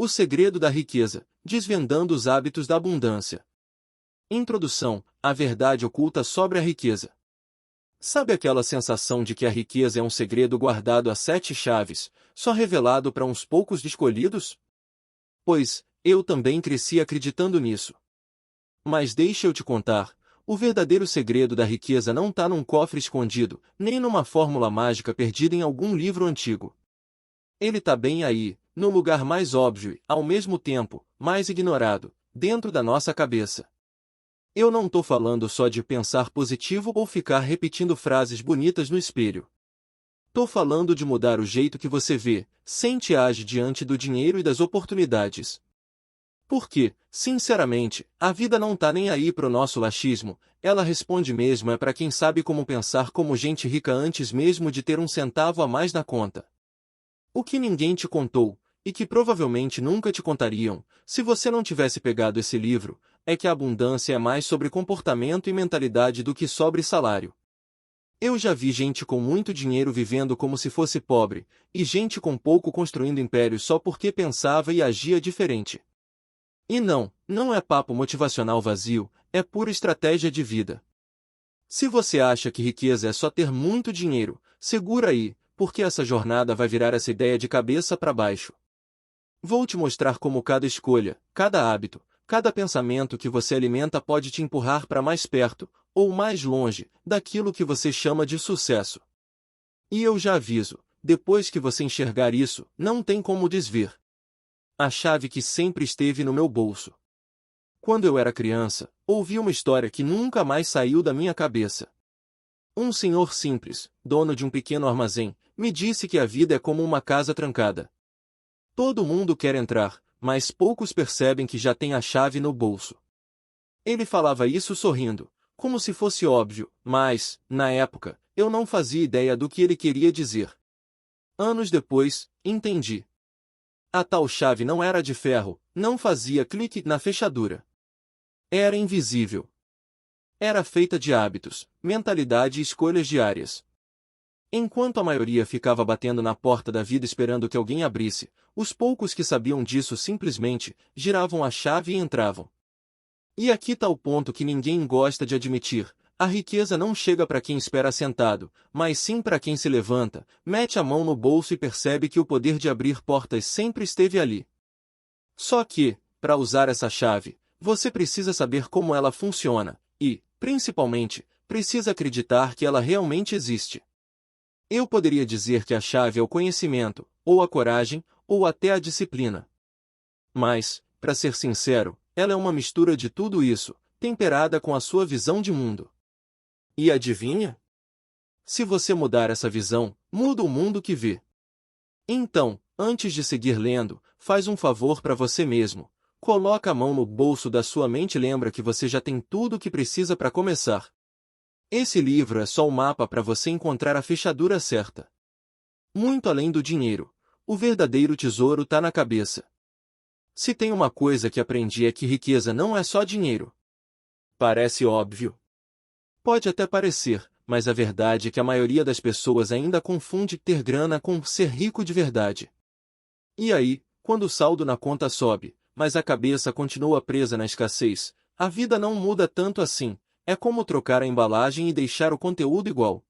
O segredo da riqueza, desvendando os hábitos da abundância. Introdução: a verdade oculta sobre a riqueza. Sabe aquela sensação de que a riqueza é um segredo guardado a 7 chaves, só revelado para uns poucos escolhidos? Pois, eu também cresci acreditando nisso. Mas deixa eu te contar, o verdadeiro segredo da riqueza não está num cofre escondido, nem numa fórmula mágica perdida em algum livro antigo. Ele está bem aí, no lugar mais óbvio e, ao mesmo tempo, mais ignorado, dentro da nossa cabeça. Eu não estou falando só de pensar positivo ou ficar repetindo frases bonitas no espelho. Estou falando de mudar o jeito que você vê, sente e age diante do dinheiro e das oportunidades. Porque, sinceramente, a vida não tá nem aí pro nosso laxismo, ela responde mesmo para quem sabe como pensar como gente rica antes mesmo de ter um centavo a mais na conta. O que ninguém te contou, e que provavelmente nunca te contariam, se você não tivesse pegado esse livro, é que a abundância é mais sobre comportamento e mentalidade do que sobre salário. Eu já vi gente com muito dinheiro vivendo como se fosse pobre, e gente com pouco construindo impérios só porque pensava e agia diferente. E não é papo motivacional vazio, é pura estratégia de vida. Se você acha que riqueza é só ter muito dinheiro, segura aí, porque essa jornada vai virar essa ideia de cabeça para baixo. Vou te mostrar como cada escolha, cada hábito, cada pensamento que você alimenta pode te empurrar para mais perto, ou mais longe, daquilo que você chama de sucesso. E eu já aviso, depois que você enxergar isso, não tem como desver. A chave que sempre esteve no meu bolso. Quando eu era criança, ouvi uma história que nunca mais saiu da minha cabeça. Um senhor simples, dono de um pequeno armazém, me disse que a vida é como uma casa trancada. Todo mundo quer entrar, mas poucos percebem que já tem a chave no bolso. Ele falava isso sorrindo, como se fosse óbvio, mas, na época, eu não fazia ideia do que ele queria dizer. Anos depois, entendi. A tal chave não era de ferro, não fazia clique na fechadura. Era invisível. Era feita de hábitos, mentalidade e escolhas diárias. Enquanto a maioria ficava batendo na porta da vida esperando que alguém abrisse, os poucos que sabiam disso simplesmente giravam a chave e entravam. E aqui está o ponto que ninguém gosta de admitir: a riqueza não chega para quem espera sentado, mas sim para quem se levanta, mete a mão no bolso e percebe que o poder de abrir portas sempre esteve ali. Só que, para usar essa chave, você precisa saber como ela funciona, e, principalmente, precisa acreditar que ela realmente existe. Eu poderia dizer que a chave é o conhecimento, ou a coragem, ou até a disciplina. Mas, para ser sincero, ela é uma mistura de tudo isso, temperada com a sua visão de mundo. E adivinha? Se você mudar essa visão, muda o mundo que vê. Então, antes de seguir lendo, faz um favor para você mesmo. Coloca a mão no bolso da sua mente e lembra que você já tem tudo o que precisa para começar. Esse livro é só um mapa para você encontrar a fechadura certa. Muito além do dinheiro, o verdadeiro tesouro está na cabeça. Se tem uma coisa que aprendi é que riqueza não é só dinheiro. Parece óbvio. Pode até parecer, mas a verdade é que a maioria das pessoas ainda confunde ter grana com ser rico de verdade. E aí, quando o saldo na conta sobe, mas a cabeça continua presa na escassez, a vida não muda tanto assim, é como trocar a embalagem e deixar o conteúdo igual.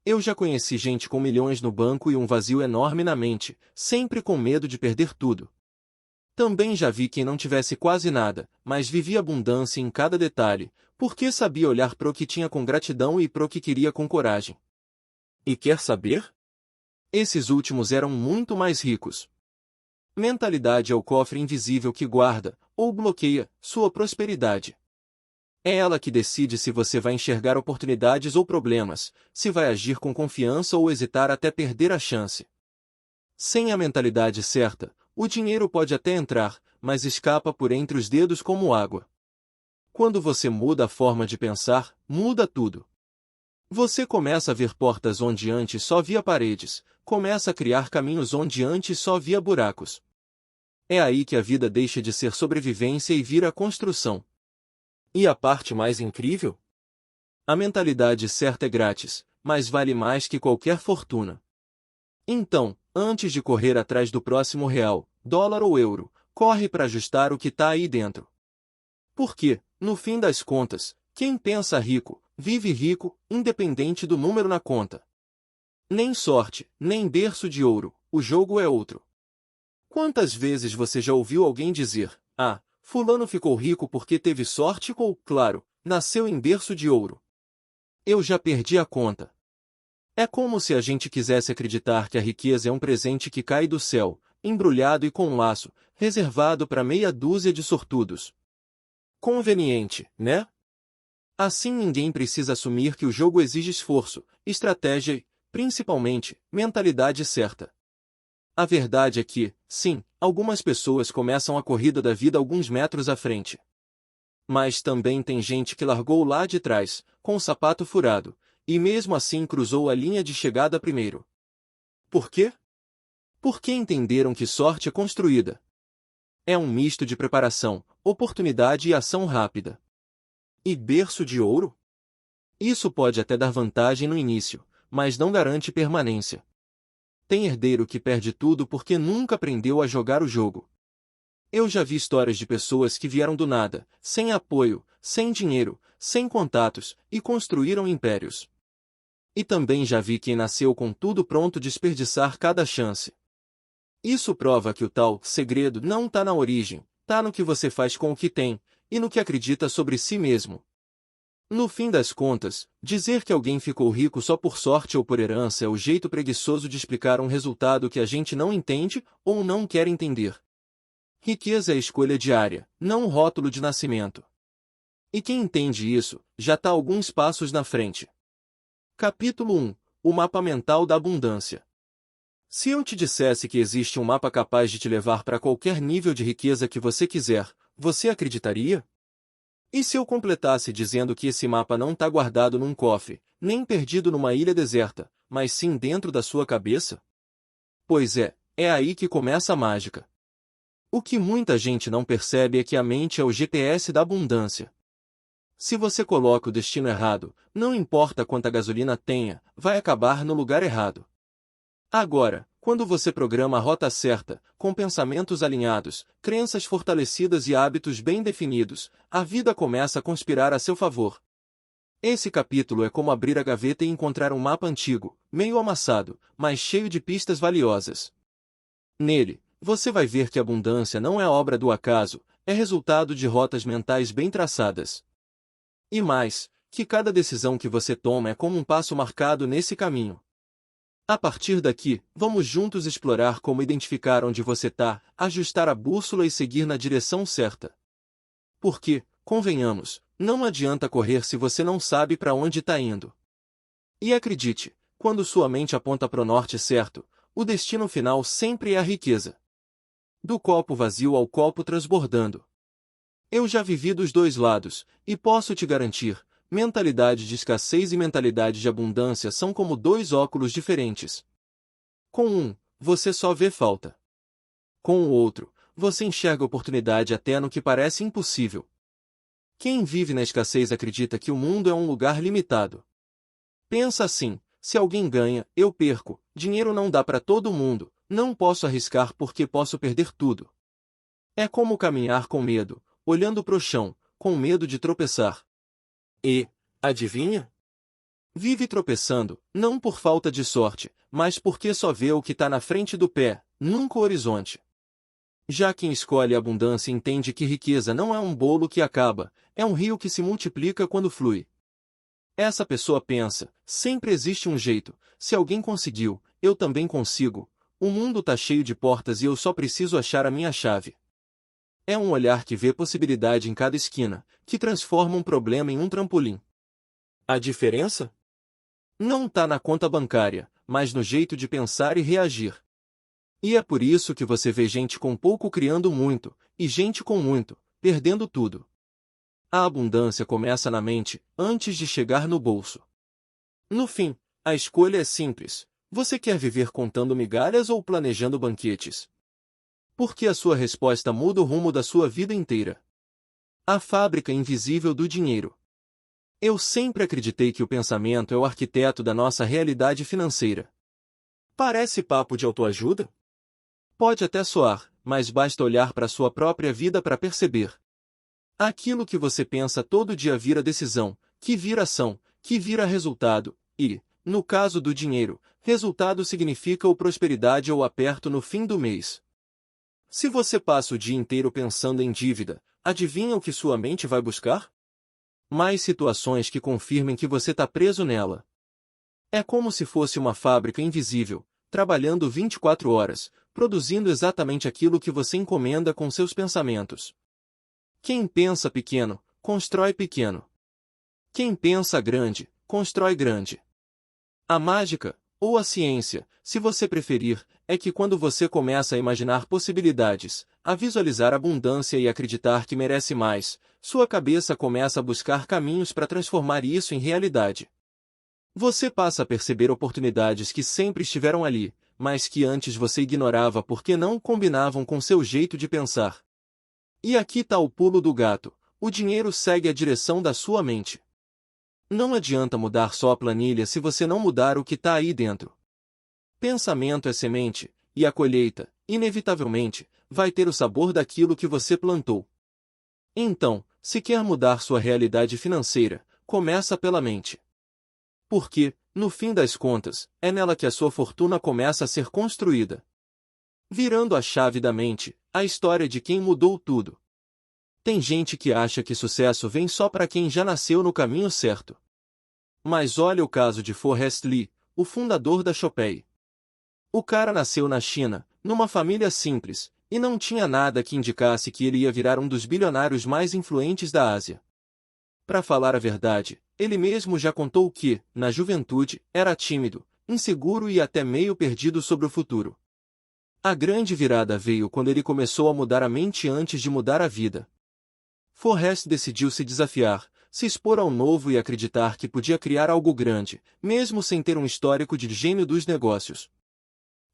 Eu já conheci gente com milhões no banco e um vazio enorme na mente, sempre com medo de perder tudo. Também já vi quem não tivesse quase nada, mas vivia abundância em cada detalhe, porque sabia olhar para o que tinha com gratidão e para o que queria com coragem. E quer saber? Esses últimos eram muito mais ricos. Mentalidade é o cofre invisível que guarda, ou bloqueia, sua prosperidade. É ela que decide se você vai enxergar oportunidades ou problemas, se vai agir com confiança ou hesitar até perder a chance. Sem a mentalidade certa, o dinheiro pode até entrar, mas escapa por entre os dedos como água. Quando você muda a forma de pensar, muda tudo. Você começa a ver portas onde antes só via paredes, começa a criar caminhos onde antes só via buracos. É aí que a vida deixa de ser sobrevivência e vira construção. E a parte mais incrível? A mentalidade certa é grátis, mas vale mais que qualquer fortuna. Então, antes de correr atrás do próximo real, dólar ou euro, corre para ajustar o que está aí dentro. Porque, no fim das contas, quem pensa rico, vive rico, independente do número na conta. Nem sorte, nem berço de ouro, o jogo é outro. Quantas vezes você já ouviu alguém dizer, ah, fulano ficou rico porque teve sorte ou, claro, nasceu em berço de ouro? Eu já perdi a conta. É como se a gente quisesse acreditar que a riqueza é um presente que cai do céu, embrulhado e com um laço, reservado para meia dúzia de sortudos. Conveniente, né? Assim ninguém precisa assumir que o jogo exige esforço, estratégia e, principalmente, mentalidade certa. A verdade é que, sim, algumas pessoas começam a corrida da vida alguns metros à frente. Mas também tem gente que largou lá de trás, com o sapato furado, e mesmo assim cruzou a linha de chegada primeiro. Por quê? Porque entenderam que sorte é construída. É um misto de preparação, oportunidade e ação rápida. E berço de ouro? Isso pode até dar vantagem no início, mas não garante permanência. Tem herdeiro que perde tudo porque nunca aprendeu a jogar o jogo. Eu já vi histórias de pessoas que vieram do nada, sem apoio, sem dinheiro, sem contatos, e construíram impérios. E também já vi quem nasceu com tudo pronto desperdiçar cada chance. Isso prova que o tal segredo não está na origem, está no que você faz com o que tem, e no que acredita sobre si mesmo. No fim das contas, dizer que alguém ficou rico só por sorte ou por herança é o jeito preguiçoso de explicar um resultado que a gente não entende ou não quer entender. Riqueza é escolha diária, não um rótulo de nascimento. E quem entende isso, já está alguns passos na frente. Capítulo 1. O mapa mental da abundância. Se eu te dissesse que existe um mapa capaz de te levar para qualquer nível de riqueza que você quiser, você acreditaria? E se eu completasse dizendo que esse mapa não está guardado num cofre, nem perdido numa ilha deserta, mas sim dentro da sua cabeça? Pois é aí que começa a mágica. O que muita gente não percebe é que a mente é o GPS da abundância. Se você coloca o destino errado, não importa quanta gasolina tenha, vai acabar no lugar errado. Agora, quando você programa a rota certa, com pensamentos alinhados, crenças fortalecidas e hábitos bem definidos, a vida começa a conspirar a seu favor. Esse capítulo é como abrir a gaveta e encontrar um mapa antigo, meio amassado, mas cheio de pistas valiosas. Nele, você vai ver que a abundância não é obra do acaso, é resultado de rotas mentais bem traçadas. E mais, que cada decisão que você toma é como um passo marcado nesse caminho. A partir daqui, vamos juntos explorar como identificar onde você está, ajustar a bússola e seguir na direção certa. Porque, convenhamos, não adianta correr se você não sabe para onde está indo. E acredite, quando sua mente aponta para o norte certo, o destino final sempre é a riqueza. Do copo vazio ao copo transbordando. Eu já vivi dos dois lados, e posso te garantir, mentalidade de escassez e mentalidade de abundância são como dois óculos diferentes. Com um, você só vê falta. Com o outro, você enxerga oportunidade até no que parece impossível. Quem vive na escassez acredita que o mundo é um lugar limitado. Pensa assim, se alguém ganha, eu perco, dinheiro não dá para todo mundo, não posso arriscar porque posso perder tudo. É como caminhar com medo, olhando para o chão, com medo de tropeçar. E, adivinha? Vive tropeçando, não por falta de sorte, mas porque só vê o que está na frente do pé, nunca o horizonte. Já quem escolhe a abundância entende que riqueza não é um bolo que acaba, é um rio que se multiplica quando flui. Essa pessoa pensa, sempre existe um jeito, se alguém conseguiu, eu também consigo, o mundo está cheio de portas e eu só preciso achar a minha chave. É um olhar que vê possibilidade em cada esquina, que transforma um problema em um trampolim. A diferença? Não está na conta bancária, mas no jeito de pensar e reagir. E é por isso que você vê gente com pouco criando muito, e gente com muito, perdendo tudo. A abundância começa na mente, antes de chegar no bolso. No fim, a escolha é simples. Você quer viver contando migalhas ou planejando banquetes? Porque a sua resposta muda o rumo da sua vida inteira. A fábrica invisível do dinheiro. Eu sempre acreditei que o pensamento é o arquiteto da nossa realidade financeira. Parece papo de autoajuda? Pode até soar, mas basta olhar para sua própria vida para perceber. Aquilo que você pensa todo dia vira decisão, que vira ação, que vira resultado, e, no caso do dinheiro, resultado significa ou prosperidade ou aperto no fim do mês. Se você passa o dia inteiro pensando em dívida, adivinha o que sua mente vai buscar? Mais situações que confirmem que você está preso nela. É como se fosse uma fábrica invisível, trabalhando 24 horas, produzindo exatamente aquilo que você encomenda com seus pensamentos. Quem pensa pequeno, constrói pequeno. Quem pensa grande, constrói grande. A mágica, ou a ciência, se você preferir, é que quando você começa a imaginar possibilidades, a visualizar abundância e acreditar que merece mais, sua cabeça começa a buscar caminhos para transformar isso em realidade. Você passa a perceber oportunidades que sempre estiveram ali, mas que antes você ignorava porque não combinavam com seu jeito de pensar. E aqui está o pulo do gato: o dinheiro segue a direção da sua mente. Não adianta mudar só a planilha se você não mudar o que está aí dentro. Pensamento é semente, e a colheita, inevitavelmente, vai ter o sabor daquilo que você plantou. Então, se quer mudar sua realidade financeira, começa pela mente. Porque, no fim das contas, é nela que a sua fortuna começa a ser construída. Virando a chave da mente, a história de quem mudou tudo. Tem gente que acha que sucesso vem só para quem já nasceu no caminho certo. Mas olha o caso de Forrest Lee, o fundador da Shopee. O cara nasceu na China, numa família simples, e não tinha nada que indicasse que ele ia virar um dos bilionários mais influentes da Ásia. Para falar a verdade, ele mesmo já contou que, na juventude, era tímido, inseguro e até meio perdido sobre o futuro. A grande virada veio quando ele começou a mudar a mente antes de mudar a vida. Forrest decidiu se desafiar, se expor ao novo e acreditar que podia criar algo grande, mesmo sem ter um histórico de gênio dos negócios.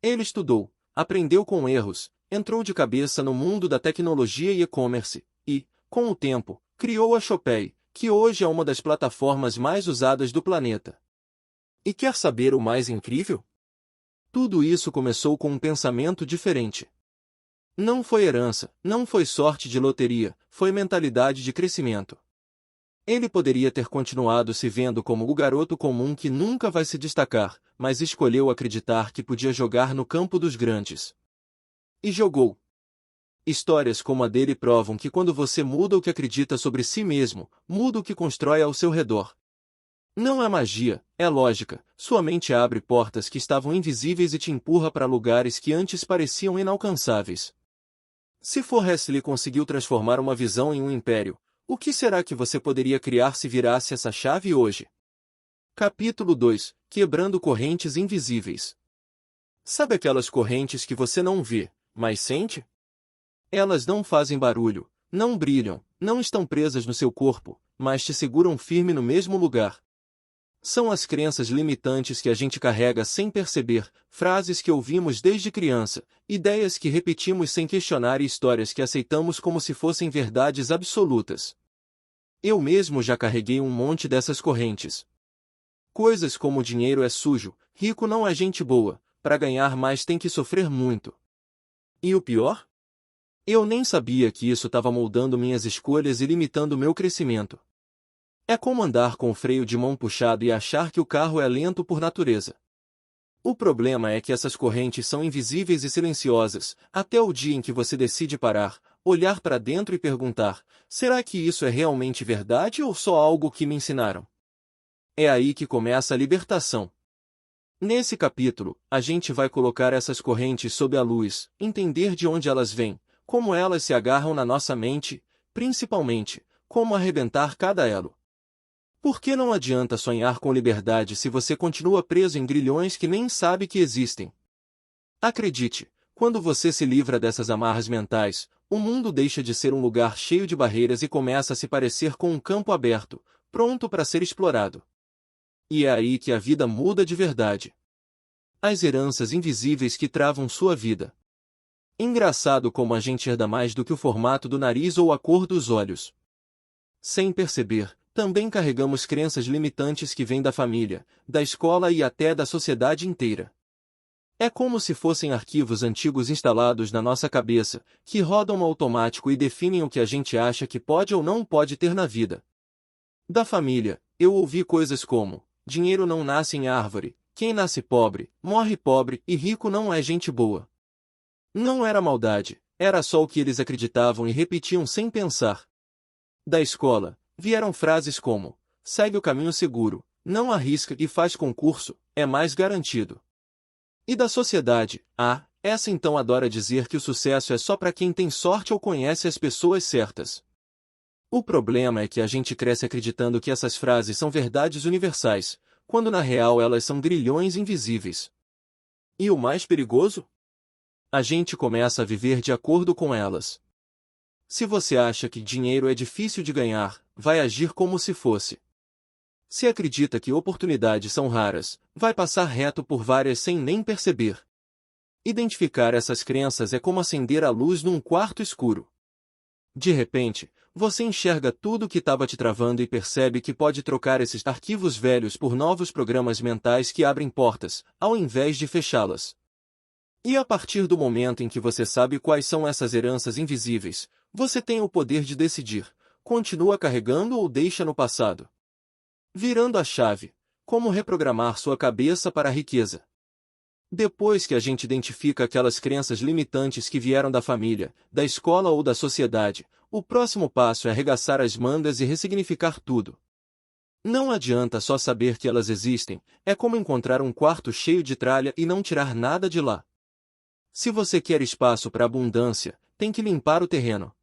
Ele estudou, aprendeu com erros, entrou de cabeça no mundo da tecnologia e e-commerce, e, com o tempo, criou a Shopee, que hoje é uma das plataformas mais usadas do planeta. E quer saber o mais incrível? Tudo isso começou com um pensamento diferente. Não foi herança, não foi sorte de loteria, foi mentalidade de crescimento. Ele poderia ter continuado se vendo como o garoto comum que nunca vai se destacar, mas escolheu acreditar que podia jogar no campo dos grandes. E jogou. Histórias como a dele provam que quando você muda o que acredita sobre si mesmo, muda o que constrói ao seu redor. Não é magia, é lógica. Sua mente abre portas que estavam invisíveis e te empurra para lugares que antes pareciam inalcançáveis. Se Forrest Lee conseguiu transformar uma visão em um império, o que será que você poderia criar se virasse essa chave hoje? Capítulo 2: Quebrando correntes invisíveis. Sabe aquelas correntes que você não vê, mas sente? Elas não fazem barulho, não brilham, não estão presas no seu corpo, mas te seguram firme no mesmo lugar. São as crenças limitantes que a gente carrega sem perceber, frases que ouvimos desde criança, ideias que repetimos sem questionar e histórias que aceitamos como se fossem verdades absolutas. Eu mesmo já carreguei um monte dessas correntes. Coisas como dinheiro é sujo, rico não é gente boa, para ganhar mais tem que sofrer muito. E o pior? Eu nem sabia que isso estava moldando minhas escolhas e limitando meu crescimento. É como andar com o freio de mão puxado e achar que o carro é lento por natureza. O problema é que essas correntes são invisíveis e silenciosas, até o dia em que você decide parar, olhar para dentro e perguntar: será que isso é realmente verdade ou só algo que me ensinaram? É aí que começa a libertação. Nesse capítulo, a gente vai colocar essas correntes sob a luz, entender de onde elas vêm, como elas se agarram na nossa mente, principalmente, como arrebentar cada elo. Por que não adianta sonhar com liberdade se você continua preso em grilhões que nem sabe que existem? Acredite, quando você se livra dessas amarras mentais, o mundo deixa de ser um lugar cheio de barreiras e começa a se parecer com um campo aberto, pronto para ser explorado. E é aí que a vida muda de verdade. As heranças invisíveis que travam sua vida. Engraçado como a gente herda mais do que o formato do nariz ou a cor dos olhos. Sem perceber, também carregamos crenças limitantes que vêm da família, da escola e até da sociedade inteira. É como se fossem arquivos antigos instalados na nossa cabeça, que rodam no automático e definem o que a gente acha que pode ou não pode ter na vida. Da família, eu ouvi coisas como: dinheiro não nasce em árvore, quem nasce pobre, morre pobre e rico não é gente boa. Não era maldade, era só o que eles acreditavam e repetiam sem pensar. Da escola, vieram frases como: segue o caminho seguro, não arrisca e faz concurso, é mais garantido. E da sociedade, essa então adora dizer que o sucesso é só para quem tem sorte ou conhece as pessoas certas. O problema é que a gente cresce acreditando que essas frases são verdades universais, quando na real elas são grilhões invisíveis. E o mais perigoso? A gente começa a viver de acordo com elas. Se você acha que dinheiro é difícil de ganhar, vai agir como se fosse. Se acredita que oportunidades são raras, vai passar reto por várias sem nem perceber. Identificar essas crenças é como acender a luz num quarto escuro. De repente, você enxerga tudo que estava te travando e percebe que pode trocar esses arquivos velhos por novos programas mentais que abrem portas, ao invés de fechá-las. E a partir do momento em que você sabe quais são essas heranças invisíveis, você tem o poder de decidir: continua carregando ou deixa no passado. Virando a chave: como reprogramar sua cabeça para a riqueza. Depois que a gente identifica aquelas crenças limitantes que vieram da família, da escola ou da sociedade, o próximo passo é arregaçar as mangas e ressignificar tudo. Não adianta só saber que elas existem, é como encontrar um quarto cheio de tralha e não tirar nada de lá. Se você quer espaço para abundância, tem que limpar o terreno.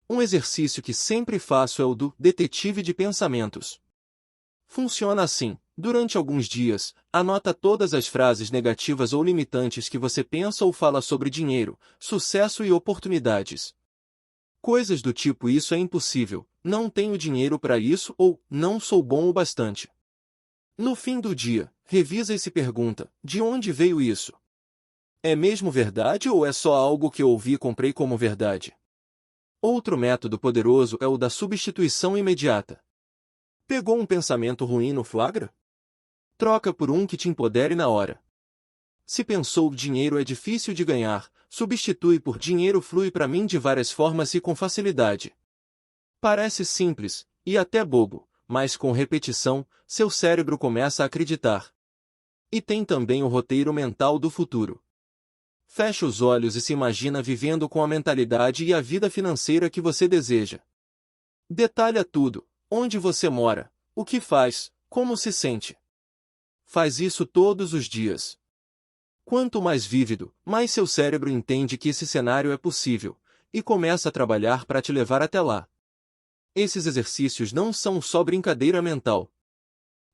Um exercício que sempre faço é o do detetive de pensamentos. Funciona assim: durante alguns dias, anota todas as frases negativas ou limitantes que você pensa ou fala sobre dinheiro, sucesso e oportunidades. Coisas do tipo: isso é impossível, não tenho dinheiro para isso ou não sou bom o bastante. No fim do dia, revisa e se pergunta: de onde veio isso? É mesmo verdade ou é só algo que eu ouvi e comprei como verdade? Outro método poderoso é o da substituição imediata. Pegou um pensamento ruim no flagra? Troca por um que te empodere na hora. Se pensou dinheiro é difícil de ganhar, substitui por dinheiro flui para mim de várias formas e com facilidade. Parece simples, e até bobo, mas com repetição, seu cérebro começa a acreditar. E tem também o roteiro mental do futuro. Fecha os olhos e se imagina vivendo com a mentalidade e a vida financeira que você deseja. Detalha tudo: onde você mora, o que faz, como se sente. Faz isso todos os dias. Quanto mais vívido, mais seu cérebro entende que esse cenário é possível, e começa a trabalhar para te levar até lá. Esses exercícios não são só brincadeira mental.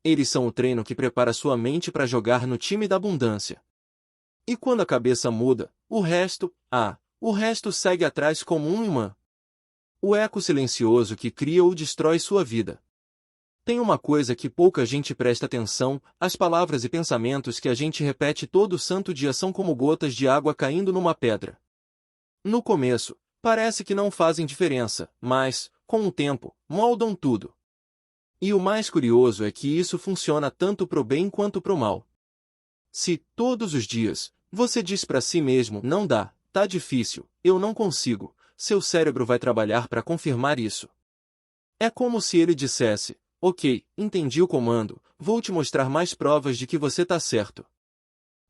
Eles são o treino que prepara sua mente para jogar no time da abundância. E quando a cabeça muda, o resto segue atrás como um imã. O eco silencioso que cria ou destrói sua vida. Tem uma coisa que pouca gente presta atenção: as palavras e pensamentos que a gente repete todo santo dia são como gotas de água caindo numa pedra. No começo, parece que não fazem diferença, mas, com o tempo, moldam tudo. E o mais curioso é que isso funciona tanto pro bem quanto pro mal. Se, todos os dias, você diz para si mesmo: não dá, tá difícil, eu não consigo, seu cérebro vai trabalhar para confirmar isso. É como se ele dissesse: ok, entendi o comando, vou te mostrar mais provas de que você tá certo.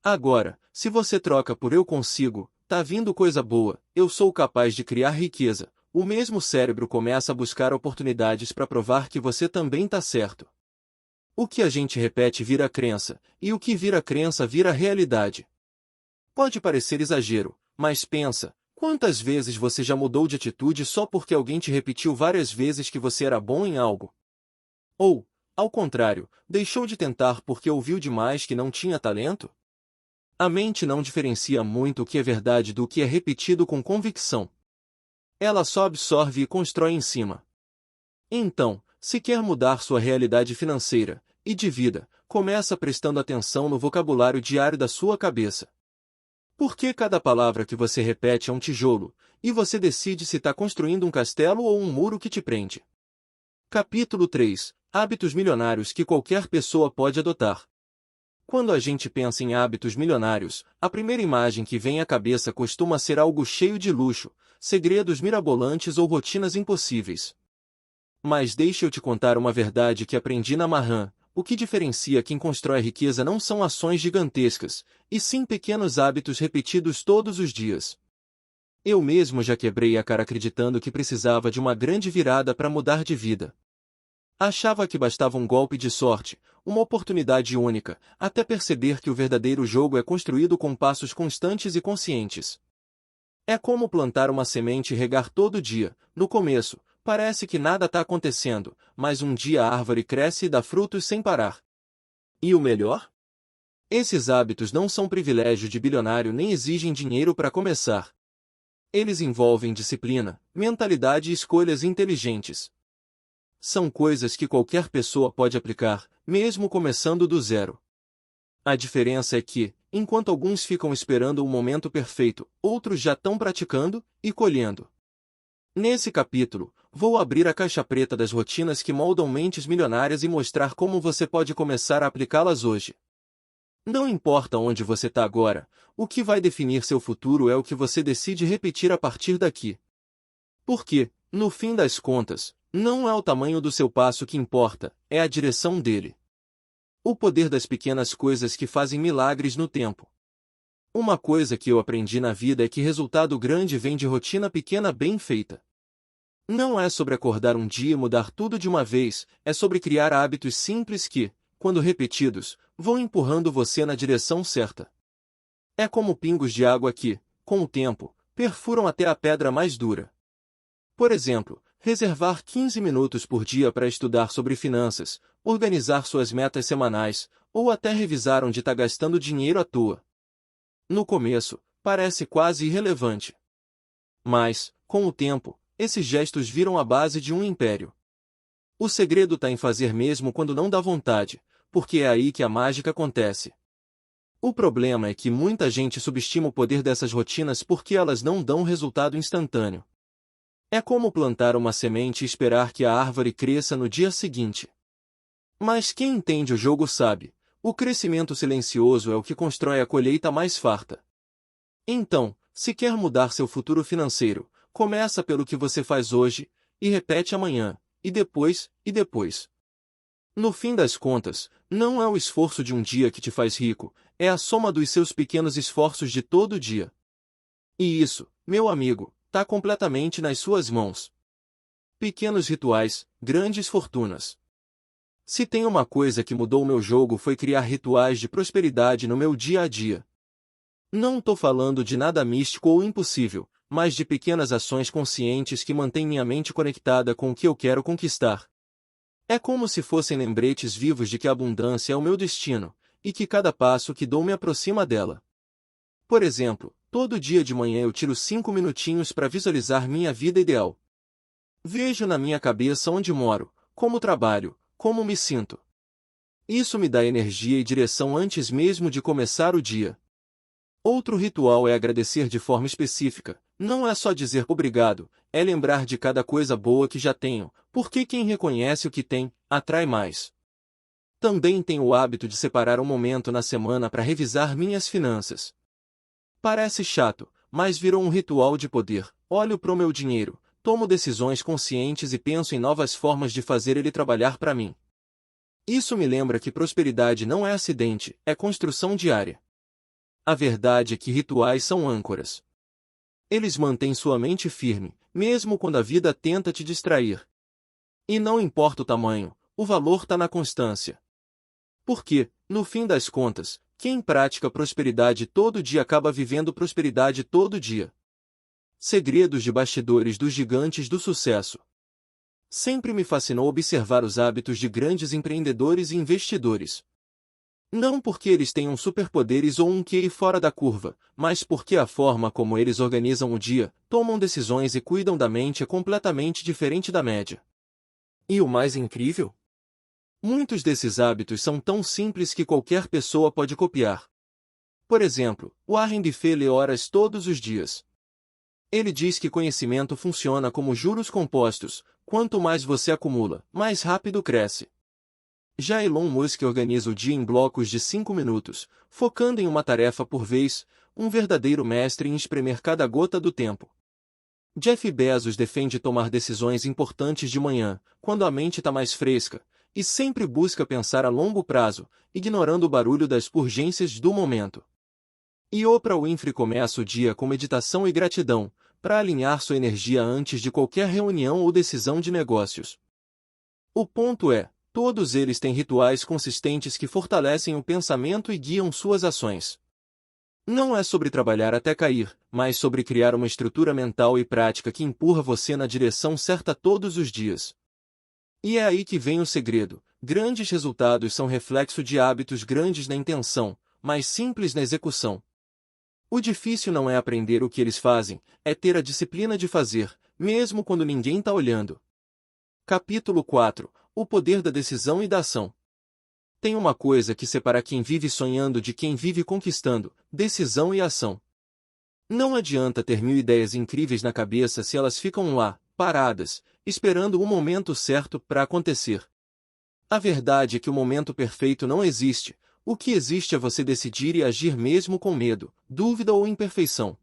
Agora, se você troca por eu consigo, tá vindo coisa boa, eu sou capaz de criar riqueza, o mesmo cérebro começa a buscar oportunidades para provar que você também tá certo. O que a gente repete vira crença, e o que vira crença vira realidade. Pode parecer exagero, mas pensa: quantas vezes você já mudou de atitude só porque alguém te repetiu várias vezes que você era bom em algo? Ou, ao contrário, deixou de tentar porque ouviu demais que não tinha talento? A mente não diferencia muito o que é verdade do que é repetido com convicção. Ela só absorve e constrói em cima. Então, se quer mudar sua realidade financeira e de vida, começa prestando atenção no vocabulário diário da sua cabeça. Porque cada palavra que você repete é um tijolo, e você decide se está construindo um castelo ou um muro que te prende. Capítulo 3: Hábitos milionários que qualquer pessoa pode adotar. Quando a gente pensa em hábitos milionários, a primeira imagem que vem à cabeça costuma ser algo cheio de luxo, segredos mirabolantes ou rotinas impossíveis. Mas deixa eu te contar uma verdade que aprendi na Mahan: o que diferencia quem constrói riqueza não são ações gigantescas, e sim pequenos hábitos repetidos todos os dias. Eu mesmo já quebrei a cara acreditando que precisava de uma grande virada para mudar de vida. Achava que bastava um golpe de sorte, uma oportunidade única, até perceber que o verdadeiro jogo é construído com passos constantes e conscientes. É como plantar uma semente e regar todo dia. No começo, parece que nada está acontecendo, mas um dia a árvore cresce e dá frutos sem parar. E o melhor? Esses hábitos não são privilégio de bilionário nem exigem dinheiro para começar. Eles envolvem disciplina, mentalidade e escolhas inteligentes. São coisas que qualquer pessoa pode aplicar, mesmo começando do zero. A diferença é que, enquanto alguns ficam esperando o momento perfeito, outros já estão praticando e colhendo. Nesse capítulo, vou abrir a caixa preta das rotinas que moldam mentes milionárias e mostrar como você pode começar a aplicá-las hoje. Não importa onde você está agora, o que vai definir seu futuro é o que você decide repetir a partir daqui. Porque, no fim das contas, não é o tamanho do seu passo que importa, é a direção dele. O poder das pequenas coisas que fazem milagres no tempo. Uma coisa que eu aprendi na vida é que resultado grande vem de rotina pequena bem feita. Não é sobre acordar um dia e mudar tudo de uma vez, é sobre criar hábitos simples que, quando repetidos, vão empurrando você na direção certa. É como pingos de água que, com o tempo, perfuram até a pedra mais dura. Por exemplo, reservar 15 minutos por dia para estudar sobre finanças, organizar suas metas semanais, ou até revisar onde está gastando dinheiro à toa. No começo, parece quase irrelevante. Mas, com o tempo, esses gestos viram a base de um império. O segredo está em fazer mesmo quando não dá vontade, porque é aí que a mágica acontece. O problema é que muita gente subestima o poder dessas rotinas porque elas não dão resultado instantâneo. É como plantar uma semente e esperar que a árvore cresça no dia seguinte. Mas quem entende o jogo sabe, o crescimento silencioso é o que constrói a colheita mais farta. Então, se quer mudar seu futuro financeiro, começa pelo que você faz hoje, e repete amanhã, e depois, e depois. No fim das contas, não é o esforço de um dia que te faz rico, é a soma dos seus pequenos esforços de todo dia. E isso, meu amigo, está completamente nas suas mãos. Pequenos rituais, grandes fortunas. Se tem uma coisa que mudou o meu jogo foi criar rituais de prosperidade no meu dia a dia. Não estou falando de nada místico ou impossível, mas de pequenas ações conscientes que mantêm minha mente conectada com o que eu quero conquistar. É como se fossem lembretes vivos de que a abundância é o meu destino, e que cada passo que dou me aproxima dela. Por exemplo, todo dia de manhã eu tiro 5 minutinhos para visualizar minha vida ideal. Vejo na minha cabeça onde moro, como trabalho, como me sinto. Isso me dá energia e direção antes mesmo de começar o dia. Outro ritual é agradecer de forma específica. Não é só dizer obrigado, é lembrar de cada coisa boa que já tenho, porque quem reconhece o que tem, atrai mais. Também tenho o hábito de separar um momento na semana para revisar minhas finanças. Parece chato, mas virou um ritual de poder. Olho pro meu dinheiro, tomo decisões conscientes e penso em novas formas de fazer ele trabalhar para mim. Isso me lembra que prosperidade não é acidente, é construção diária. A verdade é que rituais são âncoras. Eles mantêm sua mente firme, mesmo quando a vida tenta te distrair. E não importa o tamanho, o valor está na constância. Porque, no fim das contas, quem pratica prosperidade todo dia acaba vivendo prosperidade todo dia. Segredos de bastidores dos gigantes do sucesso. Sempre me fascinou observar os hábitos de grandes empreendedores e investidores. Não porque eles tenham superpoderes ou um QI fora da curva, mas porque a forma como eles organizam o dia, tomam decisões e cuidam da mente é completamente diferente da média. E o mais incrível? Muitos desses hábitos são tão simples que qualquer pessoa pode copiar. Por exemplo, Warren Buffett lê horas todos os dias. Ele diz que conhecimento funciona como juros compostos, quanto mais você acumula, mais rápido cresce. Já Elon Musk organiza o dia em blocos de 5 minutos, focando em uma tarefa por vez, um verdadeiro mestre em espremer cada gota do tempo. Jeff Bezos defende tomar decisões importantes de manhã, quando a mente está mais fresca, e sempre busca pensar a longo prazo, ignorando o barulho das urgências do momento. E Oprah Winfrey começa o dia com meditação e gratidão, para alinhar sua energia antes de qualquer reunião ou decisão de negócios. O ponto é, todos eles têm rituais consistentes que fortalecem o pensamento e guiam suas ações. Não é sobre trabalhar até cair, mas sobre criar uma estrutura mental e prática que empurra você na direção certa todos os dias. E é aí que vem o segredo. Grandes resultados são reflexo de hábitos grandes na intenção, mas simples na execução. O difícil não é aprender o que eles fazem, é ter a disciplina de fazer, mesmo quando ninguém está olhando. Capítulo 4. O poder da decisão e da ação. Tem uma coisa que separa quem vive sonhando de quem vive conquistando: decisão e ação. Não adianta ter 1000 ideias incríveis na cabeça se elas ficam lá, paradas, esperando o momento certo para acontecer. A verdade é que o momento perfeito não existe. O que existe é você decidir e agir mesmo com medo, dúvida ou imperfeição.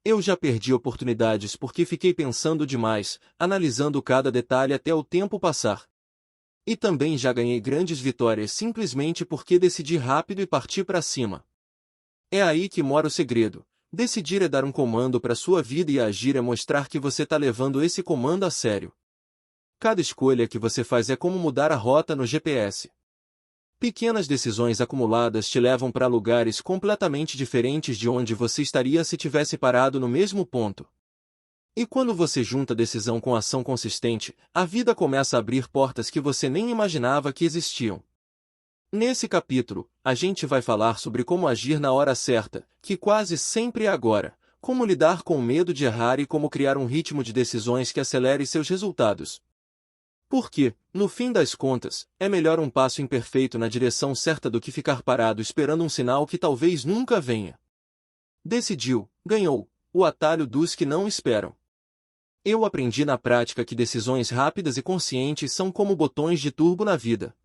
Eu já perdi oportunidades porque fiquei pensando demais, analisando cada detalhe até o tempo passar. E também já ganhei grandes vitórias simplesmente porque decidi rápido e parti para cima. É aí que mora o segredo. Decidir é dar um comando para sua vida e agir é mostrar que você está levando esse comando a sério. Cada escolha que você faz é como mudar a rota no GPS. Pequenas decisões acumuladas te levam para lugares completamente diferentes de onde você estaria se tivesse parado no mesmo ponto. E quando você junta decisão com ação consistente, a vida começa a abrir portas que você nem imaginava que existiam. Nesse capítulo, a gente vai falar sobre como agir na hora certa, que quase sempre é agora, como lidar com o medo de errar e como criar um ritmo de decisões que acelere seus resultados. Porque, no fim das contas, é melhor um passo imperfeito na direção certa do que ficar parado esperando um sinal que talvez nunca venha. Decidiu, ganhou, o atalho dos que não esperam. Eu aprendi na prática que decisões rápidas e conscientes são como botões de turbo na vida.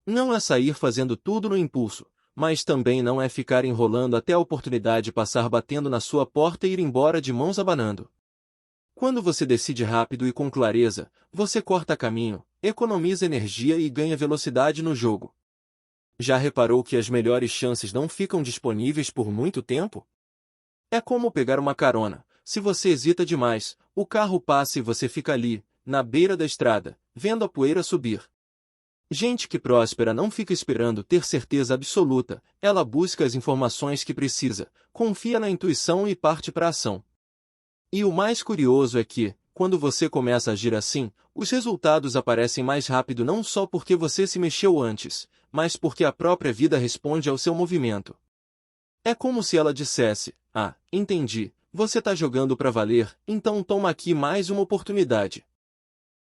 Não é sair fazendo tudo no impulso, mas também não é ficar enrolando até a oportunidade passar batendo na sua porta e ir embora de mãos abanando. Quando você decide rápido e com clareza, você corta caminho, economiza energia e ganha velocidade no jogo. Já reparou que as melhores chances não ficam disponíveis por muito tempo? É como pegar uma carona. Se você hesita demais, o carro passa e você fica ali, na beira da estrada, vendo a poeira subir. Gente que próspera não fica esperando ter certeza absoluta, ela busca as informações que precisa, confia na intuição e parte para a ação. E o mais curioso é que, quando você começa a agir assim, os resultados aparecem mais rápido não só porque você se mexeu antes, mas porque a própria vida responde ao seu movimento. É como se ela dissesse: "Ah, entendi, você está jogando para valer, então toma aqui mais uma oportunidade."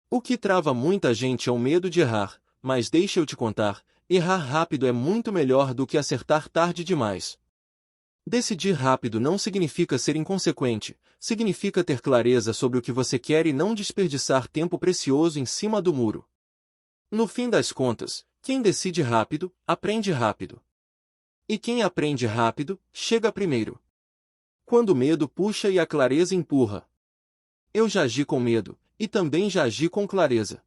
O que trava muita gente é o medo de errar, mas deixa eu te contar, errar rápido é muito melhor do que acertar tarde demais. Decidir rápido não significa ser inconsequente, significa ter clareza sobre o que você quer e não desperdiçar tempo precioso em cima do muro. No fim das contas, quem decide rápido, aprende rápido. E quem aprende rápido, chega primeiro. Quando o medo puxa e a clareza empurra. Eu já agi com medo, e também já agi com clareza.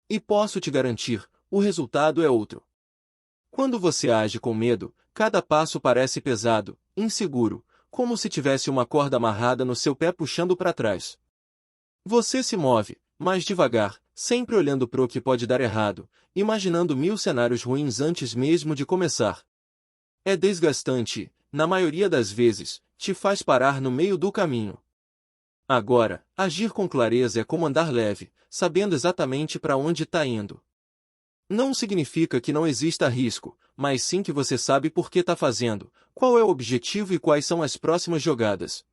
E posso te garantir, o resultado é outro. Quando você age com medo, cada passo parece pesado, inseguro, como se tivesse uma corda amarrada no seu pé puxando para trás. Você se move, mas devagar, sempre olhando para o que pode dar errado, imaginando 1000 cenários ruins antes mesmo de começar. É desgastante e, na maioria das vezes, te faz parar no meio do caminho. Agora, agir com clareza é como andar leve, sabendo exatamente para onde está indo. Não significa que não exista risco, mas sim que você sabe por que está fazendo, qual é o objetivo e quais são as próximas jogadas.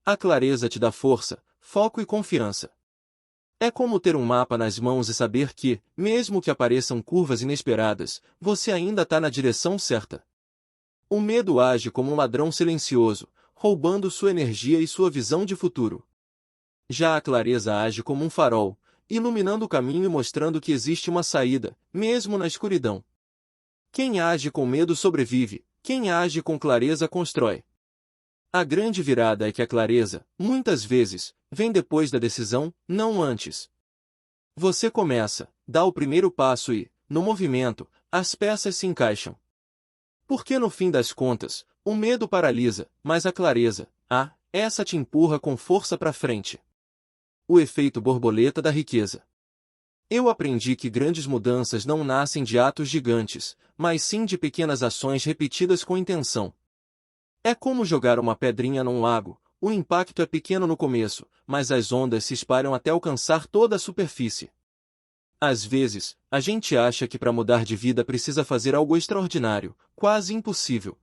A clareza te dá força, foco e confiança. É como ter um mapa nas mãos e saber que, mesmo que apareçam curvas inesperadas, você ainda está na direção certa. O medo age como um ladrão silencioso, roubando sua energia e sua visão de futuro. Já a clareza age como um farol, iluminando o caminho e mostrando que existe uma saída, mesmo na escuridão. Quem age com medo sobrevive, quem age com clareza constrói. A grande virada é que a clareza, muitas vezes, vem depois da decisão, não antes. Você começa, dá o primeiro passo e, no movimento, as peças se encaixam. Porque no fim das contas, o medo paralisa, mas a clareza, essa te empurra com força para frente. O efeito borboleta da riqueza. Eu aprendi que grandes mudanças não nascem de atos gigantes, mas sim de pequenas ações repetidas com intenção. É como jogar uma pedrinha num lago, o impacto é pequeno no começo, mas as ondas se espalham até alcançar toda a superfície. Às vezes, a gente acha que para mudar de vida precisa fazer algo extraordinário, quase impossível.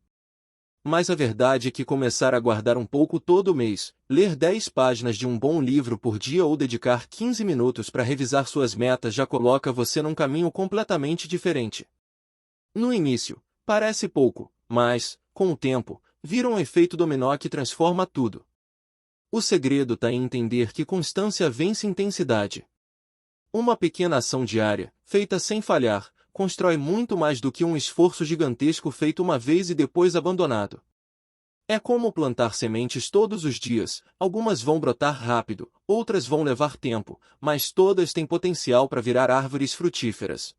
Mas a verdade é que começar a guardar um pouco todo mês, ler 10 páginas de um bom livro por dia ou dedicar 15 minutos para revisar suas metas já coloca você num caminho completamente diferente. No início, parece pouco, mas, com o tempo, vira um efeito dominó que transforma tudo. O segredo está em entender que constância vence intensidade. Uma pequena ação diária, feita sem falhar, constrói muito mais do que um esforço gigantesco feito uma vez e depois abandonado. É como plantar sementes todos os dias, algumas vão brotar rápido, outras vão levar tempo, mas todas têm potencial para virar árvores frutíferas.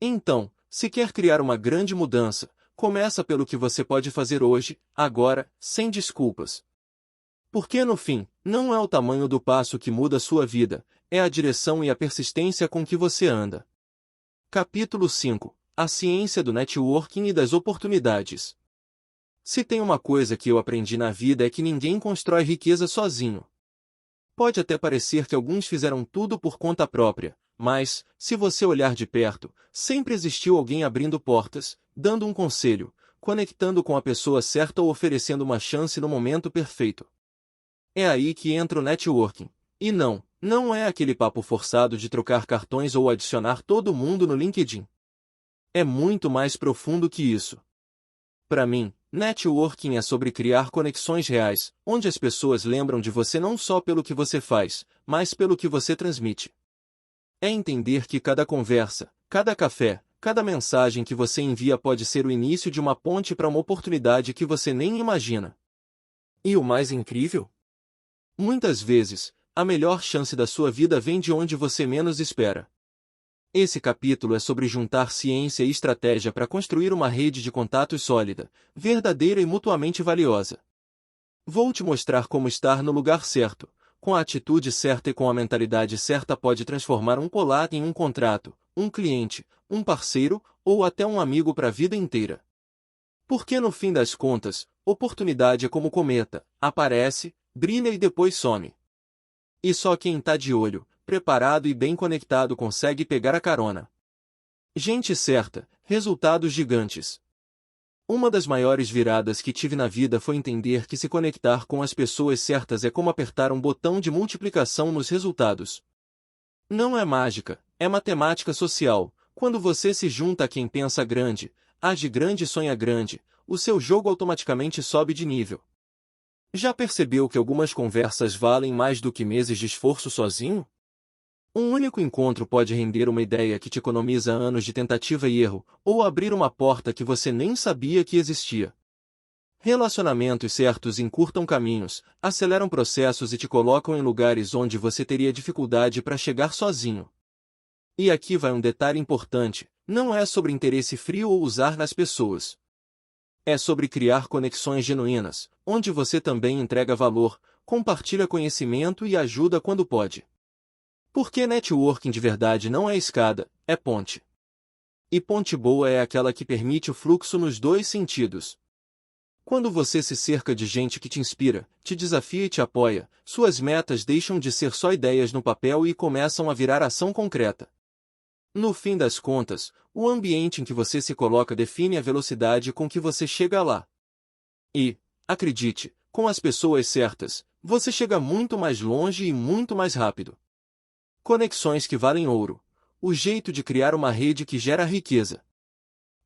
Então, se quer criar uma grande mudança, começa pelo que você pode fazer hoje, agora, sem desculpas. Porque no fim, não é o tamanho do passo que muda a sua vida, é a direção e a persistência com que você anda. Capítulo 5. A ciência do networking e das oportunidades. Se tem uma coisa que eu aprendi na vida é que ninguém constrói riqueza sozinho. Pode até parecer que alguns fizeram tudo por conta própria, mas, se você olhar de perto, sempre existiu alguém abrindo portas, dando um conselho, conectando com a pessoa certa ou oferecendo uma chance no momento perfeito. É aí que entra o networking. E não é aquele papo forçado de trocar cartões ou adicionar todo mundo no LinkedIn. É muito mais profundo que isso. Para mim, networking é sobre criar conexões reais, onde as pessoas lembram de você não só pelo que você faz, mas pelo que você transmite. É entender que cada conversa, cada café, cada mensagem que você envia pode ser o início de uma ponte para uma oportunidade que você nem imagina. E o mais incrível? Muitas vezes, a melhor chance da sua vida vem de onde você menos espera. Esse capítulo é sobre juntar ciência e estratégia para construir uma rede de contatos sólida, verdadeira e mutuamente valiosa. Vou te mostrar como estar no lugar certo, com a atitude certa e com a mentalidade certa pode transformar um colar em um contrato, um cliente, um parceiro ou até um amigo para a vida inteira. Porque no fim das contas, oportunidade é como cometa, aparece, brilha e depois some. E só quem está de olho, preparado e bem conectado consegue pegar a carona. Gente certa, resultados gigantes. Uma das maiores viradas que tive na vida foi entender que se conectar com as pessoas certas é como apertar um botão de multiplicação nos resultados. Não é mágica, é matemática social. Quando você se junta a quem pensa grande, age grande e sonha grande, o seu jogo automaticamente sobe de nível. Já percebeu que algumas conversas valem mais do que meses de esforço sozinho? Um único encontro pode render uma ideia que te economiza anos de tentativa e erro, ou abrir uma porta que você nem sabia que existia. Relacionamentos certos encurtam caminhos, aceleram processos e te colocam em lugares onde você teria dificuldade para chegar sozinho. E aqui vai um detalhe importante, não é sobre interesse frio ou usar nas pessoas. É sobre criar conexões genuínas, onde você também entrega valor, compartilha conhecimento e ajuda quando pode. Porque networking de verdade não é escada, é ponte. E ponte boa é aquela que permite o fluxo nos dois sentidos. Quando você se cerca de gente que te inspira, te desafia e te apoia, suas metas deixam de ser só ideias no papel e começam a virar ação concreta. No fim das contas, o ambiente em que você se coloca define a velocidade com que você chega lá. E, acredite, com as pessoas certas, você chega muito mais longe e muito mais rápido. Conexões que valem ouro. O jeito de criar uma rede que gera riqueza.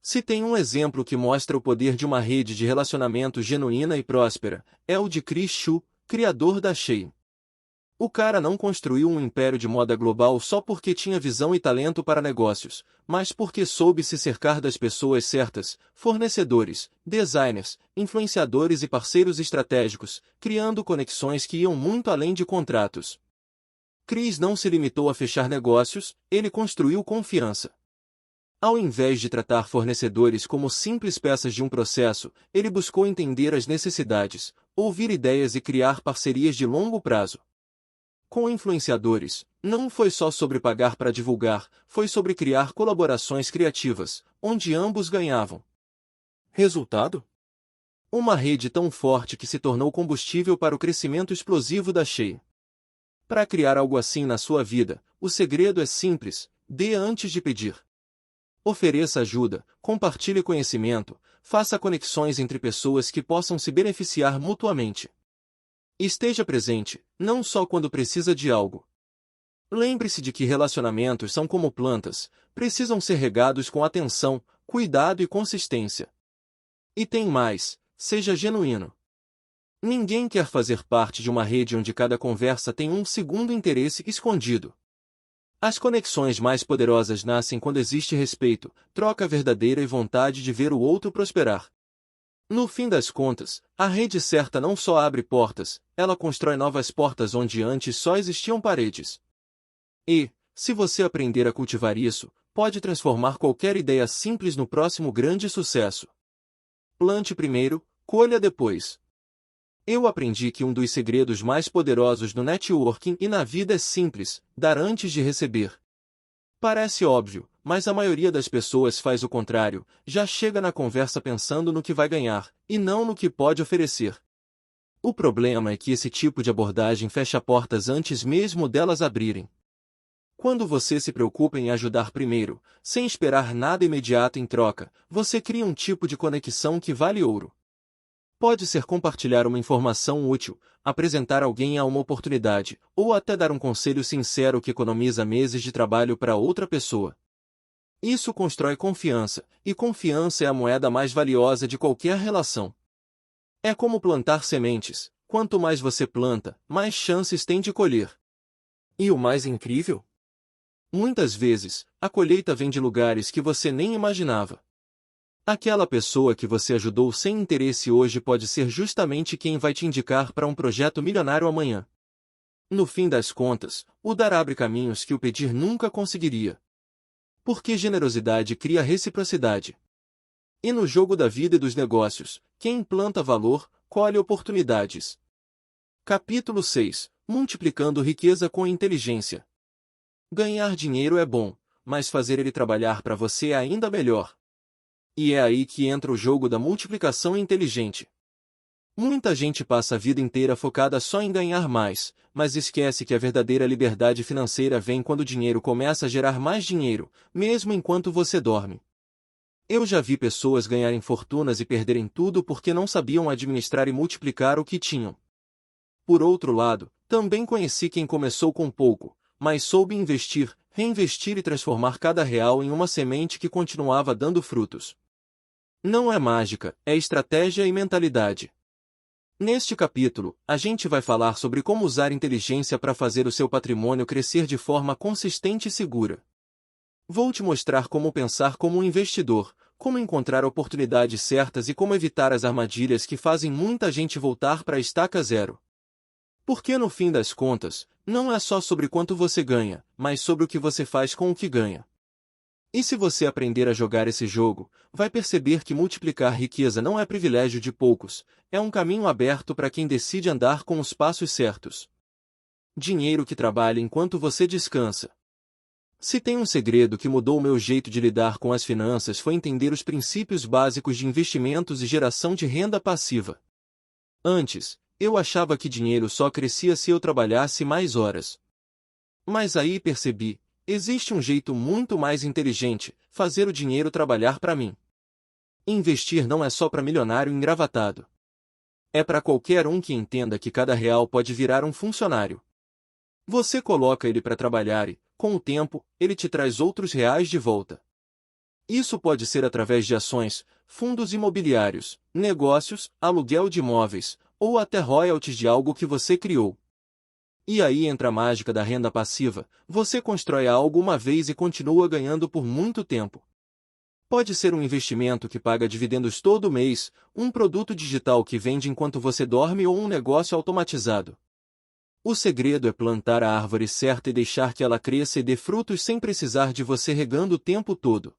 Se tem um exemplo que mostra o poder de uma rede de relacionamento genuína e próspera, é o de Chris Chu, criador da Shein. O cara não construiu um império de moda global só porque tinha visão e talento para negócios, mas porque soube se cercar das pessoas certas, fornecedores, designers, influenciadores e parceiros estratégicos, criando conexões que iam muito além de contratos. Chris não se limitou a fechar negócios, ele construiu confiança. Ao invés de tratar fornecedores como simples peças de um processo, ele buscou entender as necessidades, ouvir ideias e criar parcerias de longo prazo. Com influenciadores, não foi só sobre pagar para divulgar, foi sobre criar colaborações criativas, onde ambos ganhavam. Resultado? Uma rede tão forte que se tornou combustível para o crescimento explosivo da Shein. Para criar algo assim na sua vida, o segredo é simples: dê antes de pedir. Ofereça ajuda, compartilhe conhecimento, faça conexões entre pessoas que possam se beneficiar mutuamente. Esteja presente, não só quando precisa de algo. Lembre-se de que relacionamentos são como plantas, precisam ser regados com atenção, cuidado e consistência. E tem mais, seja genuíno. Ninguém quer fazer parte de uma rede onde cada conversa tem um segundo interesse escondido. As conexões mais poderosas nascem quando existe respeito, troca verdadeira e vontade de ver o outro prosperar. No fim das contas, a rede certa não só abre portas, ela constrói novas portas onde antes só existiam paredes. E, se você aprender a cultivar isso, pode transformar qualquer ideia simples no próximo grande sucesso. Plante primeiro, colha depois. Eu aprendi que um dos segredos mais poderosos no networking e na vida é simples: dar antes de receber. Parece óbvio, mas a maioria das pessoas faz o contrário, já chega na conversa pensando no que vai ganhar, e não no que pode oferecer. O problema é que esse tipo de abordagem fecha portas antes mesmo delas abrirem. Quando você se preocupa em ajudar primeiro, sem esperar nada imediato em troca, você cria um tipo de conexão que vale ouro. Pode ser compartilhar uma informação útil, apresentar alguém a uma oportunidade, ou até dar um conselho sincero que economiza meses de trabalho para outra pessoa. Isso constrói confiança, e confiança é a moeda mais valiosa de qualquer relação. É como plantar sementes: quanto mais você planta, mais chances tem de colher. E o mais incrível? Muitas vezes, a colheita vem de lugares que você nem imaginava. Aquela pessoa que você ajudou sem interesse hoje pode ser justamente quem vai te indicar para um projeto milionário amanhã. No fim das contas, o dar abre caminhos que o pedir nunca conseguiria. Porque generosidade cria reciprocidade. E no jogo da vida e dos negócios, quem planta valor, colhe oportunidades. Capítulo 6. Multiplicando riqueza com inteligência. Ganhar dinheiro é bom, mas fazer ele trabalhar para você é ainda melhor. E é aí que entra o jogo da multiplicação inteligente. Muita gente passa a vida inteira focada só em ganhar mais, mas esquece que a verdadeira liberdade financeira vem quando o dinheiro começa a gerar mais dinheiro, mesmo enquanto você dorme. Eu já vi pessoas ganharem fortunas e perderem tudo porque não sabiam administrar e multiplicar o que tinham. Por outro lado, também conheci quem começou com pouco, mas soube investir, reinvestir e transformar cada real em uma semente que continuava dando frutos. Não é mágica, é estratégia e mentalidade. Neste capítulo, a gente vai falar sobre como usar inteligência para fazer o seu patrimônio crescer de forma consistente e segura. Vou te mostrar como pensar como um investidor, como encontrar oportunidades certas e como evitar as armadilhas que fazem muita gente voltar para a estaca zero. Porque no fim das contas, não é só sobre quanto você ganha, mas sobre o que você faz com o que ganha. E se você aprender a jogar esse jogo, vai perceber que multiplicar riqueza não é privilégio de poucos, é um caminho aberto para quem decide andar com os passos certos. Dinheiro que trabalha enquanto você descansa. Se tem um segredo que mudou o meu jeito de lidar com as finanças foi entender os princípios básicos de investimentos e geração de renda passiva. Antes, eu achava que dinheiro só crescia se eu trabalhasse mais horas. Mas aí percebi: existe um jeito muito mais inteligente: fazer o dinheiro trabalhar para mim. Investir não é só para milionário engravatado. É para qualquer um que entenda que cada real pode virar um funcionário. Você coloca ele para trabalhar e, com o tempo, ele te traz outros reais de volta. Isso pode ser através de ações, fundos imobiliários, negócios, aluguel de imóveis, ou até royalties de algo que você criou. E aí entra a mágica da renda passiva, você constrói algo uma vez e continua ganhando por muito tempo. Pode ser um investimento que paga dividendos todo mês, um produto digital que vende enquanto você dorme ou um negócio automatizado. O segredo é plantar a árvore certa e deixar que ela cresça e dê frutos sem precisar de você regando o tempo todo.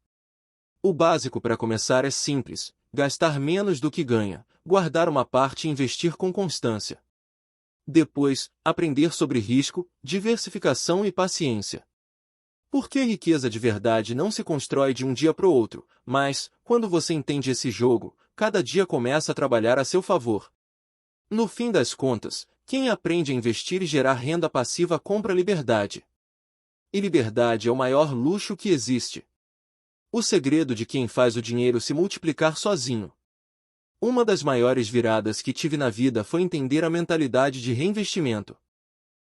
O básico para começar é simples: gastar menos do que ganha, guardar uma parte e investir com constância. Depois, aprender sobre risco, diversificação e paciência. Porque riqueza de verdade não se constrói de um dia para o outro, mas, quando você entende esse jogo, cada dia começa a trabalhar a seu favor. No fim das contas, quem aprende a investir e gerar renda passiva compra liberdade. E liberdade é o maior luxo que existe. O segredo de quem faz o dinheiro se multiplicar sozinho. Uma das maiores viradas que tive na vida foi entender a mentalidade de reinvestimento.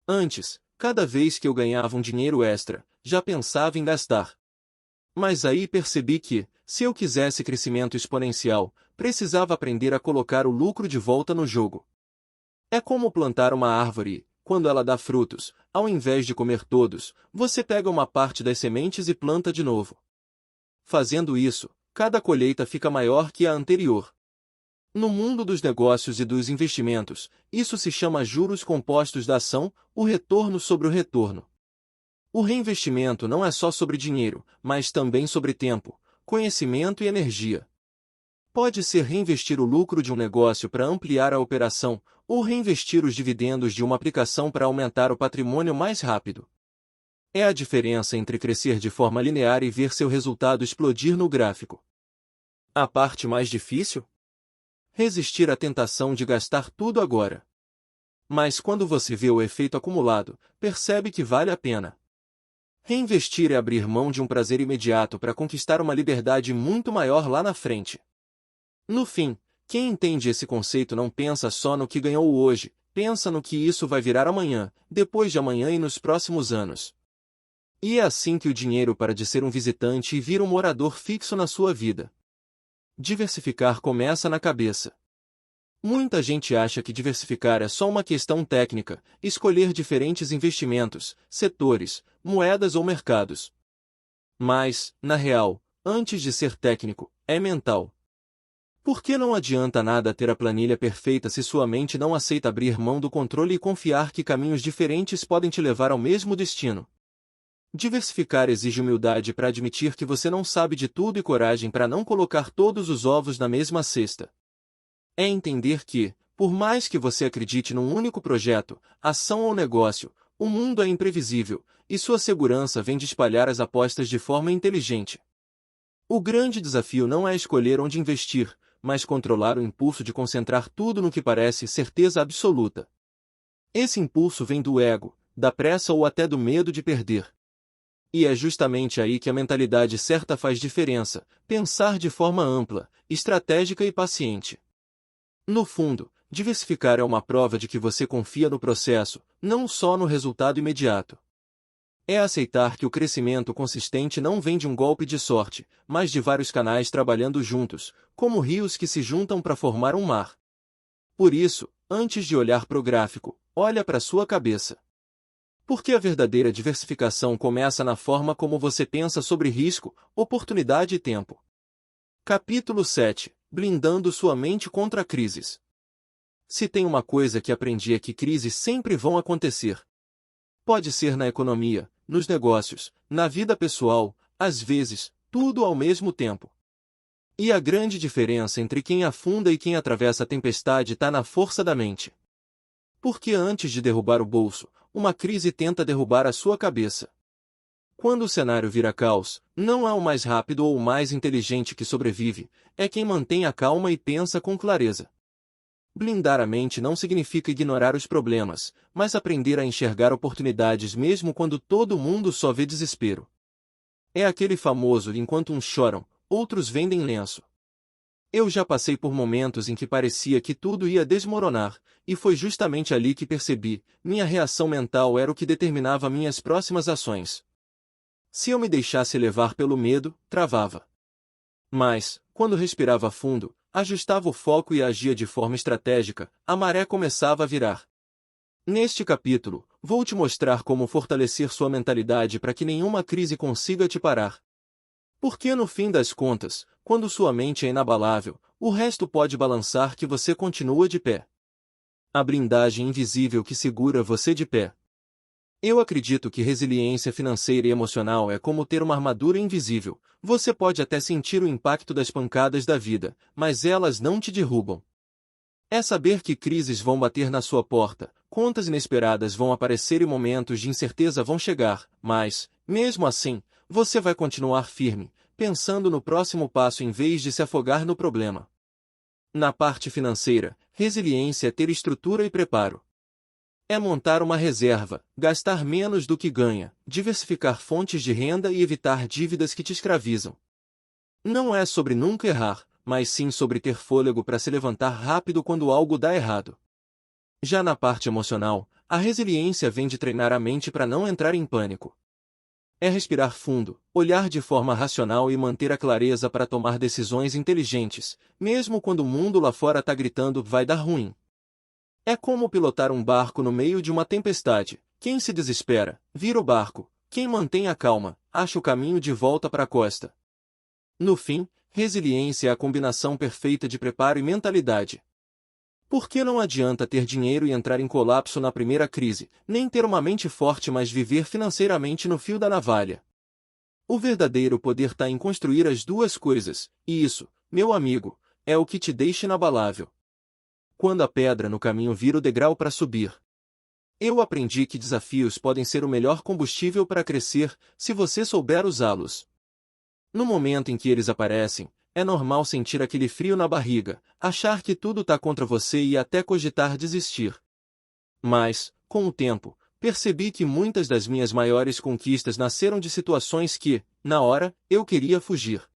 Antes, cada vez que eu ganhava um dinheiro extra, já pensava em gastar. Mas aí percebi que, se eu quisesse crescimento exponencial, precisava aprender a colocar o lucro de volta no jogo. É como plantar uma árvore e, quando ela dá frutos, ao invés de comer todos, você pega uma parte das sementes e planta de novo. Fazendo isso, cada colheita fica maior que a anterior. No mundo dos negócios e dos investimentos, isso se chama juros compostos da ação, o retorno sobre o retorno. O reinvestimento não é só sobre dinheiro, mas também sobre tempo, conhecimento e energia. Pode ser reinvestir o lucro de um negócio para ampliar a operação, ou reinvestir os dividendos de uma aplicação para aumentar o patrimônio mais rápido. É a diferença entre crescer de forma linear e ver seu resultado explodir no gráfico. A parte mais difícil? Resistir à tentação de gastar tudo agora. Mas quando você vê o efeito acumulado, percebe que vale a pena. Reinvestir é abrir mão de um prazer imediato para conquistar uma liberdade muito maior lá na frente. No fim, quem entende esse conceito não pensa só no que ganhou hoje, pensa no que isso vai virar amanhã, depois de amanhã e nos próximos anos. E é assim que o dinheiro para de ser um visitante e vira um morador fixo na sua vida. Diversificar começa na cabeça. Muita gente acha que diversificar é só uma questão técnica, escolher diferentes investimentos, setores, moedas ou mercados. Mas, na real, antes de ser técnico, é mental. Porque não adianta nada ter a planilha perfeita se sua mente não aceita abrir mão do controle e confiar que caminhos diferentes podem te levar ao mesmo destino. Diversificar exige humildade para admitir que você não sabe de tudo e coragem para não colocar todos os ovos na mesma cesta. É entender que, por mais que você acredite num único projeto, ação ou negócio, o mundo é imprevisível, e sua segurança vem de espalhar as apostas de forma inteligente. O grande desafio não é escolher onde investir, mas controlar o impulso de concentrar tudo no que parece certeza absoluta. Esse impulso vem do ego, da pressa ou até do medo de perder. E é justamente aí que a mentalidade certa faz diferença, pensar de forma ampla, estratégica e paciente. No fundo, diversificar é uma prova de que você confia no processo, não só no resultado imediato. É aceitar que o crescimento consistente não vem de um golpe de sorte, mas de vários canais trabalhando juntos, como rios que se juntam para formar um mar. Por isso, antes de olhar para o gráfico, olha para sua cabeça. Porque a verdadeira diversificação começa na forma como você pensa sobre risco, oportunidade e tempo. Capítulo 7. Blindando sua mente contra crises. Se tem uma coisa que aprendi é que crises sempre vão acontecer. Pode ser na economia, nos negócios, na vida pessoal, às vezes, tudo ao mesmo tempo. E a grande diferença entre quem afunda e quem atravessa a tempestade está na força da mente. Porque antes de derrubar o bolso, uma crise tenta derrubar a sua cabeça. Quando o cenário vira caos, não é o mais rápido ou o mais inteligente que sobrevive, é quem mantém a calma e pensa com clareza. Blindar a mente não significa ignorar os problemas, mas aprender a enxergar oportunidades mesmo quando todo mundo só vê desespero. É aquele famoso enquanto uns choram, outros vendem lenço. Eu já passei por momentos em que parecia que tudo ia desmoronar, e foi justamente ali que percebi, minha reação mental era o que determinava minhas próximas ações. Se eu me deixasse levar pelo medo, travava. Mas, quando respirava fundo, ajustava o foco e agia de forma estratégica, a maré começava a virar. Neste capítulo, vou te mostrar como fortalecer sua mentalidade para que nenhuma crise consiga te parar. Porque no fim das contas, quando sua mente é inabalável, o resto pode balançar que você continua de pé. A blindagem invisível que segura você de pé. Eu acredito que resiliência financeira e emocional é como ter uma armadura invisível. Você pode até sentir o impacto das pancadas da vida, mas elas não te derrubam. É saber que crises vão bater na sua porta, contas inesperadas vão aparecer e momentos de incerteza vão chegar, mas, mesmo assim, você vai continuar firme, pensando no próximo passo em vez de se afogar no problema. Na parte financeira, resiliência é ter estrutura e preparo. É montar uma reserva, gastar menos do que ganha, diversificar fontes de renda e evitar dívidas que te escravizam. Não é sobre nunca errar, mas sim sobre ter fôlego para se levantar rápido quando algo dá errado. Já na parte emocional, a resiliência vem de treinar a mente para não entrar em pânico. É respirar fundo, olhar de forma racional e manter a clareza para tomar decisões inteligentes, mesmo quando o mundo lá fora está gritando vai dar ruim. É como pilotar um barco no meio de uma tempestade. Quem se desespera, vira o barco. Quem mantém a calma, acha o caminho de volta para a costa. No fim, resiliência é a combinação perfeita de preparo e mentalidade. Porque não adianta ter dinheiro e entrar em colapso na primeira crise, nem ter uma mente forte mas viver financeiramente no fio da navalha. O verdadeiro poder está em construir as duas coisas, e isso, meu amigo, é o que te deixa inabalável. Quando a pedra no caminho vira o degrau para subir. Eu aprendi que desafios podem ser o melhor combustível para crescer, se você souber usá-los. No momento em que eles aparecem, é normal sentir aquele frio na barriga, achar que tudo está contra você e até cogitar desistir. Mas, com o tempo, percebi que muitas das minhas maiores conquistas nasceram de situações que, na hora, eu queria fugir.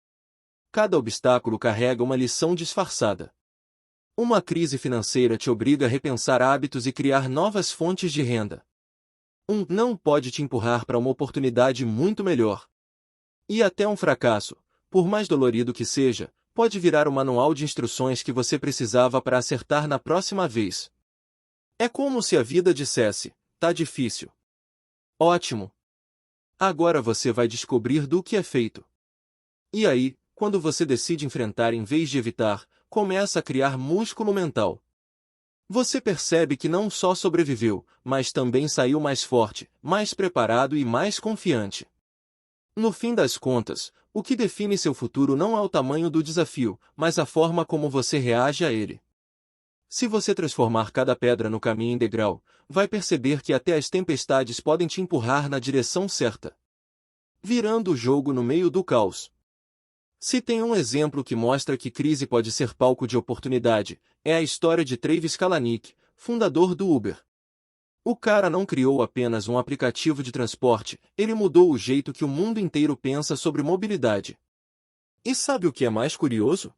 Cada obstáculo carrega uma lição disfarçada. Uma crise financeira te obriga a repensar hábitos e criar novas fontes de renda. Não pode te empurrar para uma oportunidade muito melhor. E até um fracasso, por mais dolorido que seja, pode virar o manual de instruções que você precisava para acertar na próxima vez. É como se a vida dissesse, tá difícil. Ótimo. Agora você vai descobrir do que é feito. E aí, quando você decide enfrentar em vez de evitar, começa a criar músculo mental. Você percebe que não só sobreviveu, mas também saiu mais forte, mais preparado e mais confiante. No fim das contas, o que define seu futuro não é o tamanho do desafio, mas a forma como você reage a ele. Se você transformar cada pedra no caminho em degrau, vai perceber que até as tempestades podem te empurrar na direção certa. Virando o jogo no meio do caos. Se tem um exemplo que mostra que crise pode ser palco de oportunidade, é a história de Travis Kalanick, fundador do Uber. O cara não criou apenas um aplicativo de transporte, ele mudou o jeito que o mundo inteiro pensa sobre mobilidade. E sabe o que é mais curioso?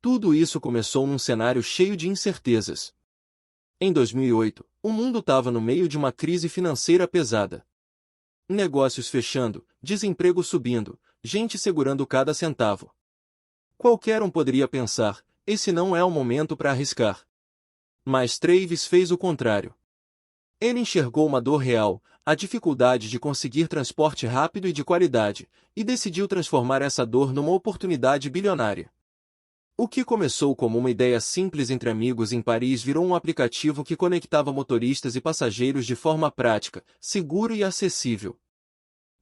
Tudo isso começou num cenário cheio de incertezas. Em 2008, o mundo estava no meio de uma crise financeira pesada. Negócios fechando, desemprego subindo, gente segurando cada centavo. Qualquer um poderia pensar, esse não é o momento para arriscar. Mas Travis fez o contrário. Ele enxergou uma dor real, a dificuldade de conseguir transporte rápido e de qualidade, e decidiu transformar essa dor numa oportunidade bilionária. O que começou como uma ideia simples entre amigos em Paris virou um aplicativo que conectava motoristas e passageiros de forma prática, segura e acessível.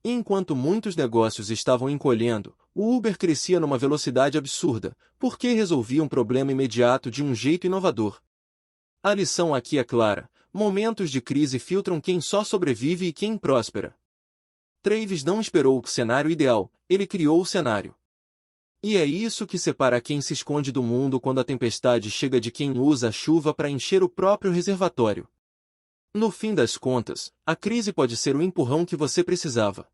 E enquanto muitos negócios estavam encolhendo, o Uber crescia numa velocidade absurda, porque resolvia um problema imediato de um jeito inovador. A lição aqui é clara: momentos de crise filtram quem só sobrevive e quem próspera. Travis não esperou o cenário ideal, ele criou o cenário. E é isso que separa quem se esconde do mundo quando a tempestade chega de quem usa a chuva para encher o próprio reservatório. No fim das contas, a crise pode ser o empurrão que você precisava.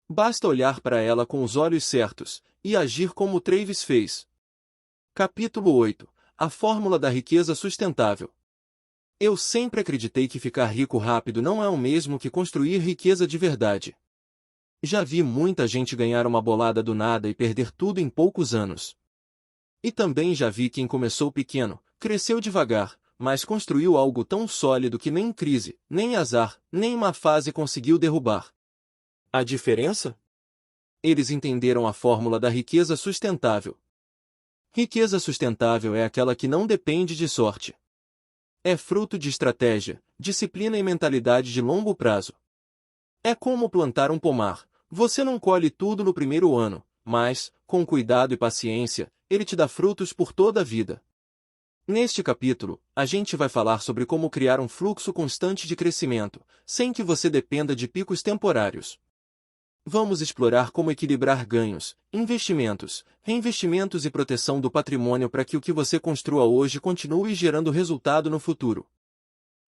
Basta olhar para ela com os olhos certos, e agir como Travis fez. Capítulo 8. A Fórmula da Riqueza Sustentável. Eu sempre acreditei que ficar rico rápido não é o mesmo que construir riqueza de verdade. Já vi muita gente ganhar uma bolada do nada e perder tudo em poucos anos. E também já vi quem começou pequeno, cresceu devagar, mas construiu algo tão sólido que nem crise, nem azar, nem má fase conseguiu derrubar. A diferença? Eles entenderam a fórmula da riqueza sustentável. Riqueza sustentável é aquela que não depende de sorte. É fruto de estratégia, disciplina e mentalidade de longo prazo. É como plantar um pomar. Você não colhe tudo no primeiro ano, mas, com cuidado e paciência, ele te dá frutos por toda a vida. Neste capítulo, a gente vai falar sobre como criar um fluxo constante de crescimento, sem que você dependa de picos temporários. Vamos explorar como equilibrar ganhos, investimentos, reinvestimentos e proteção do patrimônio para que o que você construa hoje continue gerando resultado no futuro.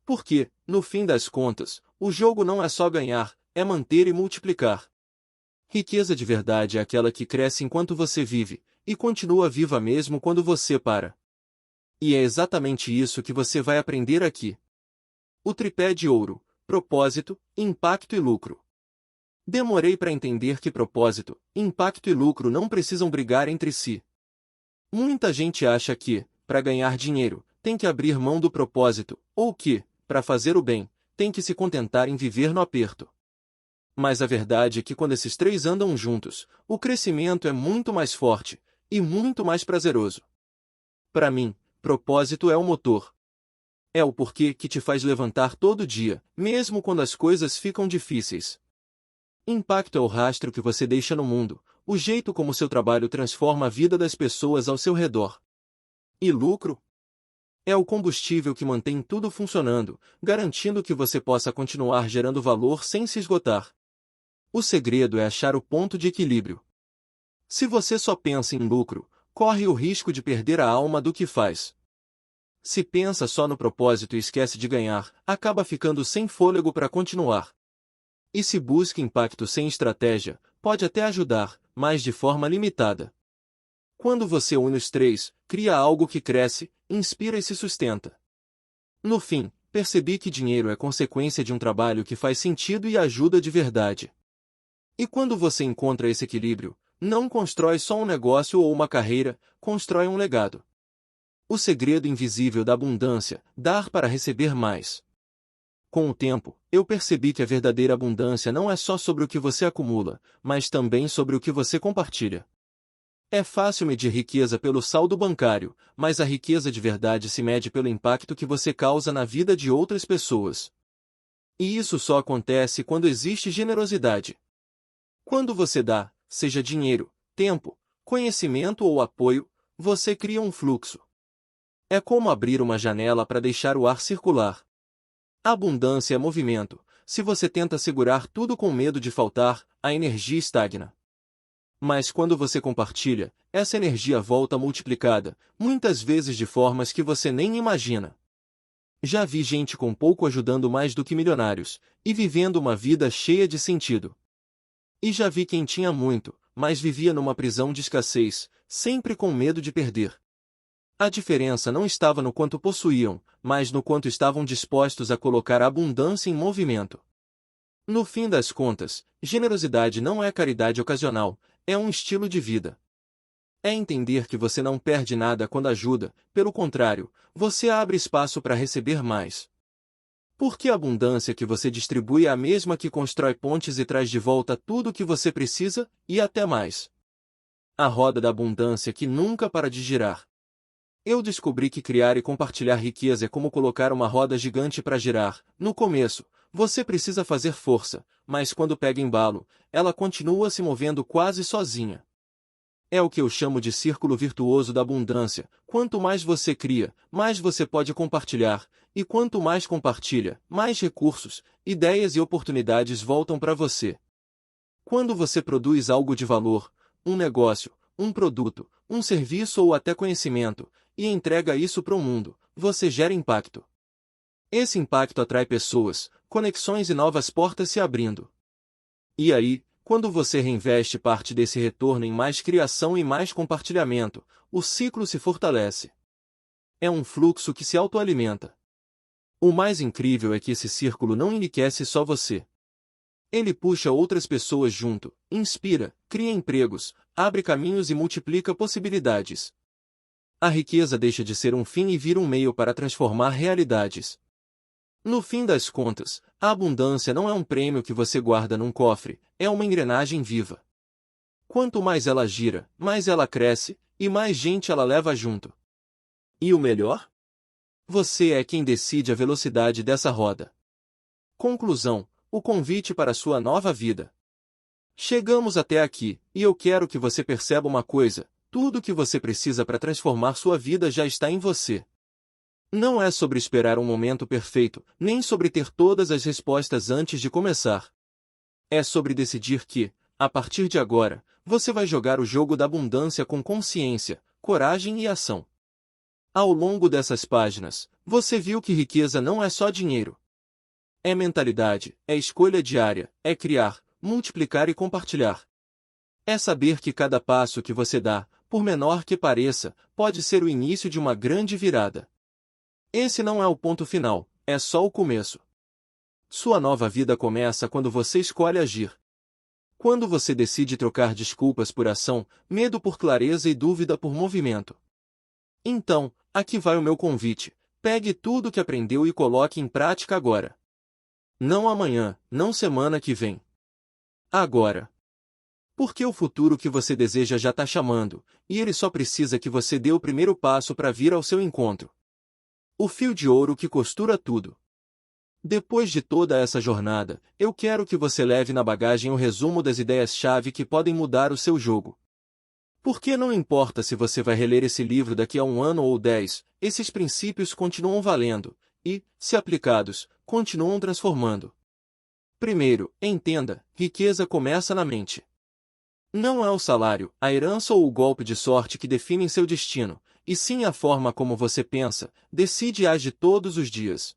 Porque, no fim das contas, o jogo não é só ganhar, é manter e multiplicar. Riqueza de verdade é aquela que cresce enquanto você vive, e continua viva mesmo quando você para. E é exatamente isso que você vai aprender aqui. O tripé de ouro: propósito, impacto e lucro. Demorei para entender que propósito, impacto e lucro não precisam brigar entre si. Muita gente acha que, para ganhar dinheiro, tem que abrir mão do propósito, ou que, para fazer o bem, tem que se contentar em viver no aperto. Mas a verdade é que quando esses três andam juntos, o crescimento é muito mais forte, e muito mais prazeroso. Para mim, propósito é o motor. É o porquê que te faz levantar todo dia, mesmo quando as coisas ficam difíceis. Impacto é o rastro que você deixa no mundo, o jeito como seu trabalho transforma a vida das pessoas ao seu redor. E lucro? É o combustível que mantém tudo funcionando, garantindo que você possa continuar gerando valor sem se esgotar. O segredo é achar o ponto de equilíbrio. Se você só pensa em lucro, corre o risco de perder a alma do que faz. Se pensa só no propósito e esquece de ganhar, acaba ficando sem fôlego para continuar. E se busca impacto sem estratégia, pode até ajudar, mas de forma limitada. Quando você une os três, cria algo que cresce, inspira e se sustenta. No fim, percebi que dinheiro é consequência de um trabalho que faz sentido e ajuda de verdade. E quando você encontra esse equilíbrio, não constrói só um negócio ou uma carreira, constrói um legado. O segredo invisível da abundância: dar para receber mais. Com o tempo, eu percebi que a verdadeira abundância não é só sobre o que você acumula, mas também sobre o que você compartilha. É fácil medir riqueza pelo saldo bancário, mas a riqueza de verdade se mede pelo impacto que você causa na vida de outras pessoas. E isso só acontece quando existe generosidade. Quando você dá, seja dinheiro, tempo, conhecimento ou apoio, você cria um fluxo. É como abrir uma janela para deixar o ar circular. A abundância é movimento. Se você tenta segurar tudo com medo de faltar, a energia estagna. Mas quando você compartilha, essa energia volta multiplicada, muitas vezes de formas que você nem imagina. Já vi gente com pouco ajudando mais do que milionários, e vivendo uma vida cheia de sentido. E já vi quem tinha muito, mas vivia numa prisão de escassez, sempre com medo de perder. A diferença não estava no quanto possuíam, mas no quanto estavam dispostos a colocar a abundância em movimento. No fim das contas, generosidade não é caridade ocasional, é um estilo de vida. É entender que você não perde nada quando ajuda, pelo contrário, você abre espaço para receber mais. Porque a abundância que você distribui é a mesma que constrói pontes e traz de volta tudo o que você precisa, e até mais. A roda da abundância que nunca para de girar. Eu descobri que criar e compartilhar riqueza é como colocar uma roda gigante para girar. No começo, você precisa fazer força, mas quando pega embalo, ela continua se movendo quase sozinha. É o que eu chamo de círculo virtuoso da abundância. Quanto mais você cria, mais você pode compartilhar, e quanto mais compartilha, mais recursos, ideias e oportunidades voltam para você. Quando você produz algo de valor, um negócio, um produto, um serviço ou até conhecimento, e entrega isso para o mundo, você gera impacto. Esse impacto atrai pessoas, conexões e novas portas se abrindo. E aí, quando você reinveste parte desse retorno em mais criação e mais compartilhamento, o ciclo se fortalece. É um fluxo que se autoalimenta. O mais incrível é que esse círculo não enriquece só você. Ele puxa outras pessoas junto, inspira, cria empregos, abre caminhos e multiplica possibilidades. a riqueza deixa de ser um fim e vira um meio para transformar realidades. No fim das contas, a abundância não é um prêmio que você guarda num cofre, é uma engrenagem viva. Quanto mais ela gira, mais ela cresce, e mais gente ela leva junto. E o melhor? Você é quem decide a velocidade dessa roda. Conclusão: o convite para sua nova vida. Chegamos até aqui, e eu quero que você perceba uma coisa: tudo o que você precisa para transformar sua vida já está em você. Não é sobre esperar um momento perfeito, nem sobre ter todas as respostas antes de começar. É sobre decidir que, a partir de agora, você vai jogar o jogo da abundância com consciência, coragem e ação. Ao longo dessas páginas, você viu que riqueza não é só dinheiro. É mentalidade, é escolha diária, é criar, multiplicar e compartilhar. É saber que cada passo que você dá, por menor que pareça, pode ser o início de uma grande virada. Esse não é o ponto final, é só o começo. Sua nova vida começa quando você escolhe agir. Quando você decide trocar desculpas por ação, medo por clareza e dúvida por movimento. Então, aqui vai o meu convite: pegue tudo que aprendeu e coloque em prática agora. Não amanhã, não semana que vem. Agora. Porque o futuro que você deseja já está chamando, e ele só precisa que você dê o primeiro passo para vir ao seu encontro. O fio de ouro que costura tudo. Depois de toda essa jornada, eu quero que você leve na bagagem o resumo das ideias-chave que podem mudar o seu jogo. Porque não importa se você vai reler esse livro daqui a 1 ano ou 10, esses princípios continuam valendo, e, se aplicados, continuam transformando. Primeiro, entenda: riqueza começa na mente. Não é o salário, a herança ou o golpe de sorte que definem seu destino, e sim a forma como você pensa, decide e age todos os dias.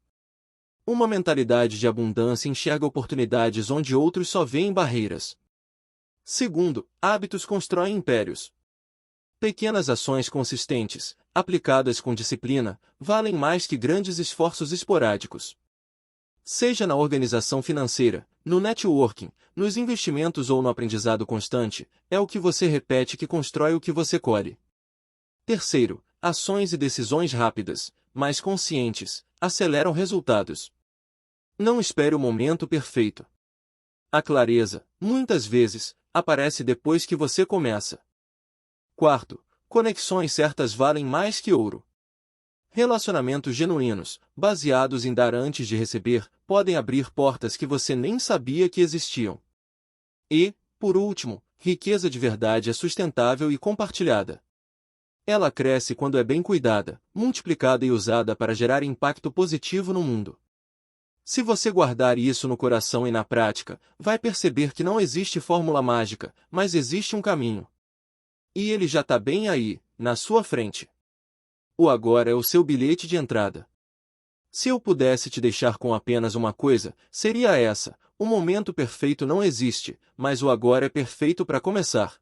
Uma mentalidade de abundância enxerga oportunidades onde outros só veem barreiras. Segundo, hábitos constroem impérios. Pequenas ações consistentes, aplicadas com disciplina, valem mais que grandes esforços esporádicos. Seja na organização financeira, no networking, nos investimentos ou no aprendizado constante, é o que você repete que constrói o que você colhe. Terceiro, ações e decisões rápidas, mas conscientes, aceleram resultados. Não espere o momento perfeito. A clareza, muitas vezes, aparece depois que você começa. Quarto, conexões certas valem mais que ouro. Relacionamentos genuínos, baseados em dar antes de receber, podem abrir portas que você nem sabia que existiam. E, por último, riqueza de verdade é sustentável e compartilhada. Ela cresce quando é bem cuidada, multiplicada e usada para gerar impacto positivo no mundo. Se você guardar isso no coração e na prática, vai perceber que não existe fórmula mágica, mas existe um caminho. E ele já está bem aí, na sua frente. O agora é o seu bilhete de entrada. Se eu pudesse te deixar com apenas uma coisa, seria essa: o momento perfeito não existe, mas o agora é perfeito para começar.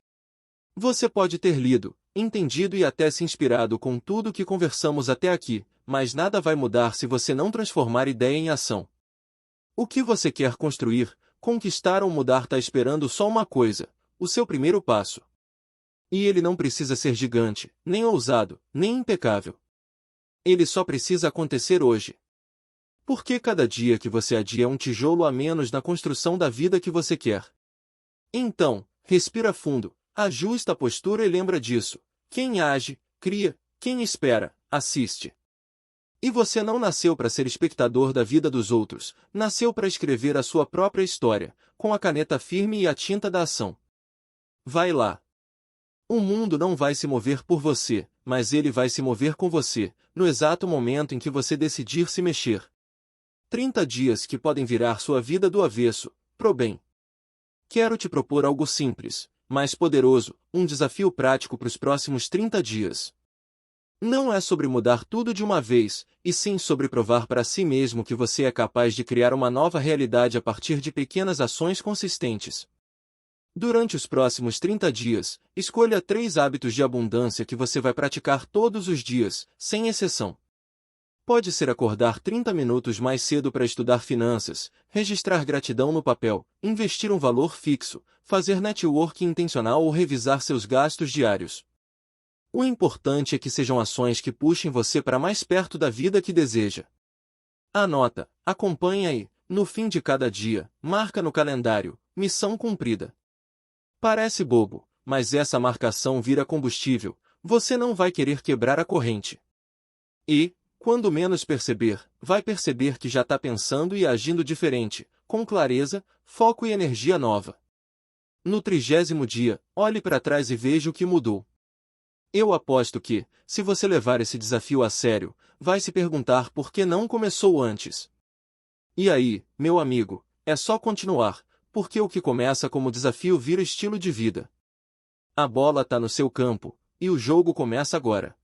Você pode ter lido, entendido e até se inspirado com tudo que conversamos até aqui, mas nada vai mudar se você não transformar ideia em ação. O que você quer construir, conquistar ou mudar está esperando só uma coisa: o seu primeiro passo. E ele não precisa ser gigante, nem ousado, nem impecável. Ele só precisa acontecer hoje. Porque cada dia que você adia é um tijolo a menos na construção da vida que você quer. Então, respira fundo, ajusta a postura e lembra disso: quem age, cria; quem espera, assiste. E você não nasceu para ser espectador da vida dos outros, nasceu para escrever a sua própria história, com a caneta firme e a tinta da ação. Vai lá. O mundo não vai se mover por você, mas ele vai se mover com você, no exato momento em que você decidir se mexer. 30 dias que podem virar sua vida do avesso, pro bem. Quero te propor algo simples, mas poderoso, um desafio prático para os próximos 30 dias. Não é sobre mudar tudo de uma vez, e sim sobre provar para si mesmo que você é capaz de criar uma nova realidade a partir de pequenas ações consistentes. Durante os próximos 30 dias, escolha 3 hábitos de abundância que você vai praticar todos os dias, sem exceção. Pode ser acordar 30 minutos mais cedo para estudar finanças, registrar gratidão no papel, investir um valor fixo, fazer networking intencional ou revisar seus gastos diários. O importante é que sejam ações que puxem você para mais perto da vida que deseja. Anota, acompanha e, no fim de cada dia, marca no calendário, missão cumprida. Parece bobo, mas essa marcação vira combustível, você não vai querer quebrar a corrente. E, quando menos perceber, vai perceber que já está pensando e agindo diferente, com clareza, foco e energia nova. No 30º dia, olhe para trás e veja o que mudou. Eu aposto que, se você levar esse desafio a sério, vai se perguntar por que não começou antes. E aí, meu amigo, é só continuar, porque o que começa como desafio vira estilo de vida. A bola está no seu campo, e o jogo começa agora.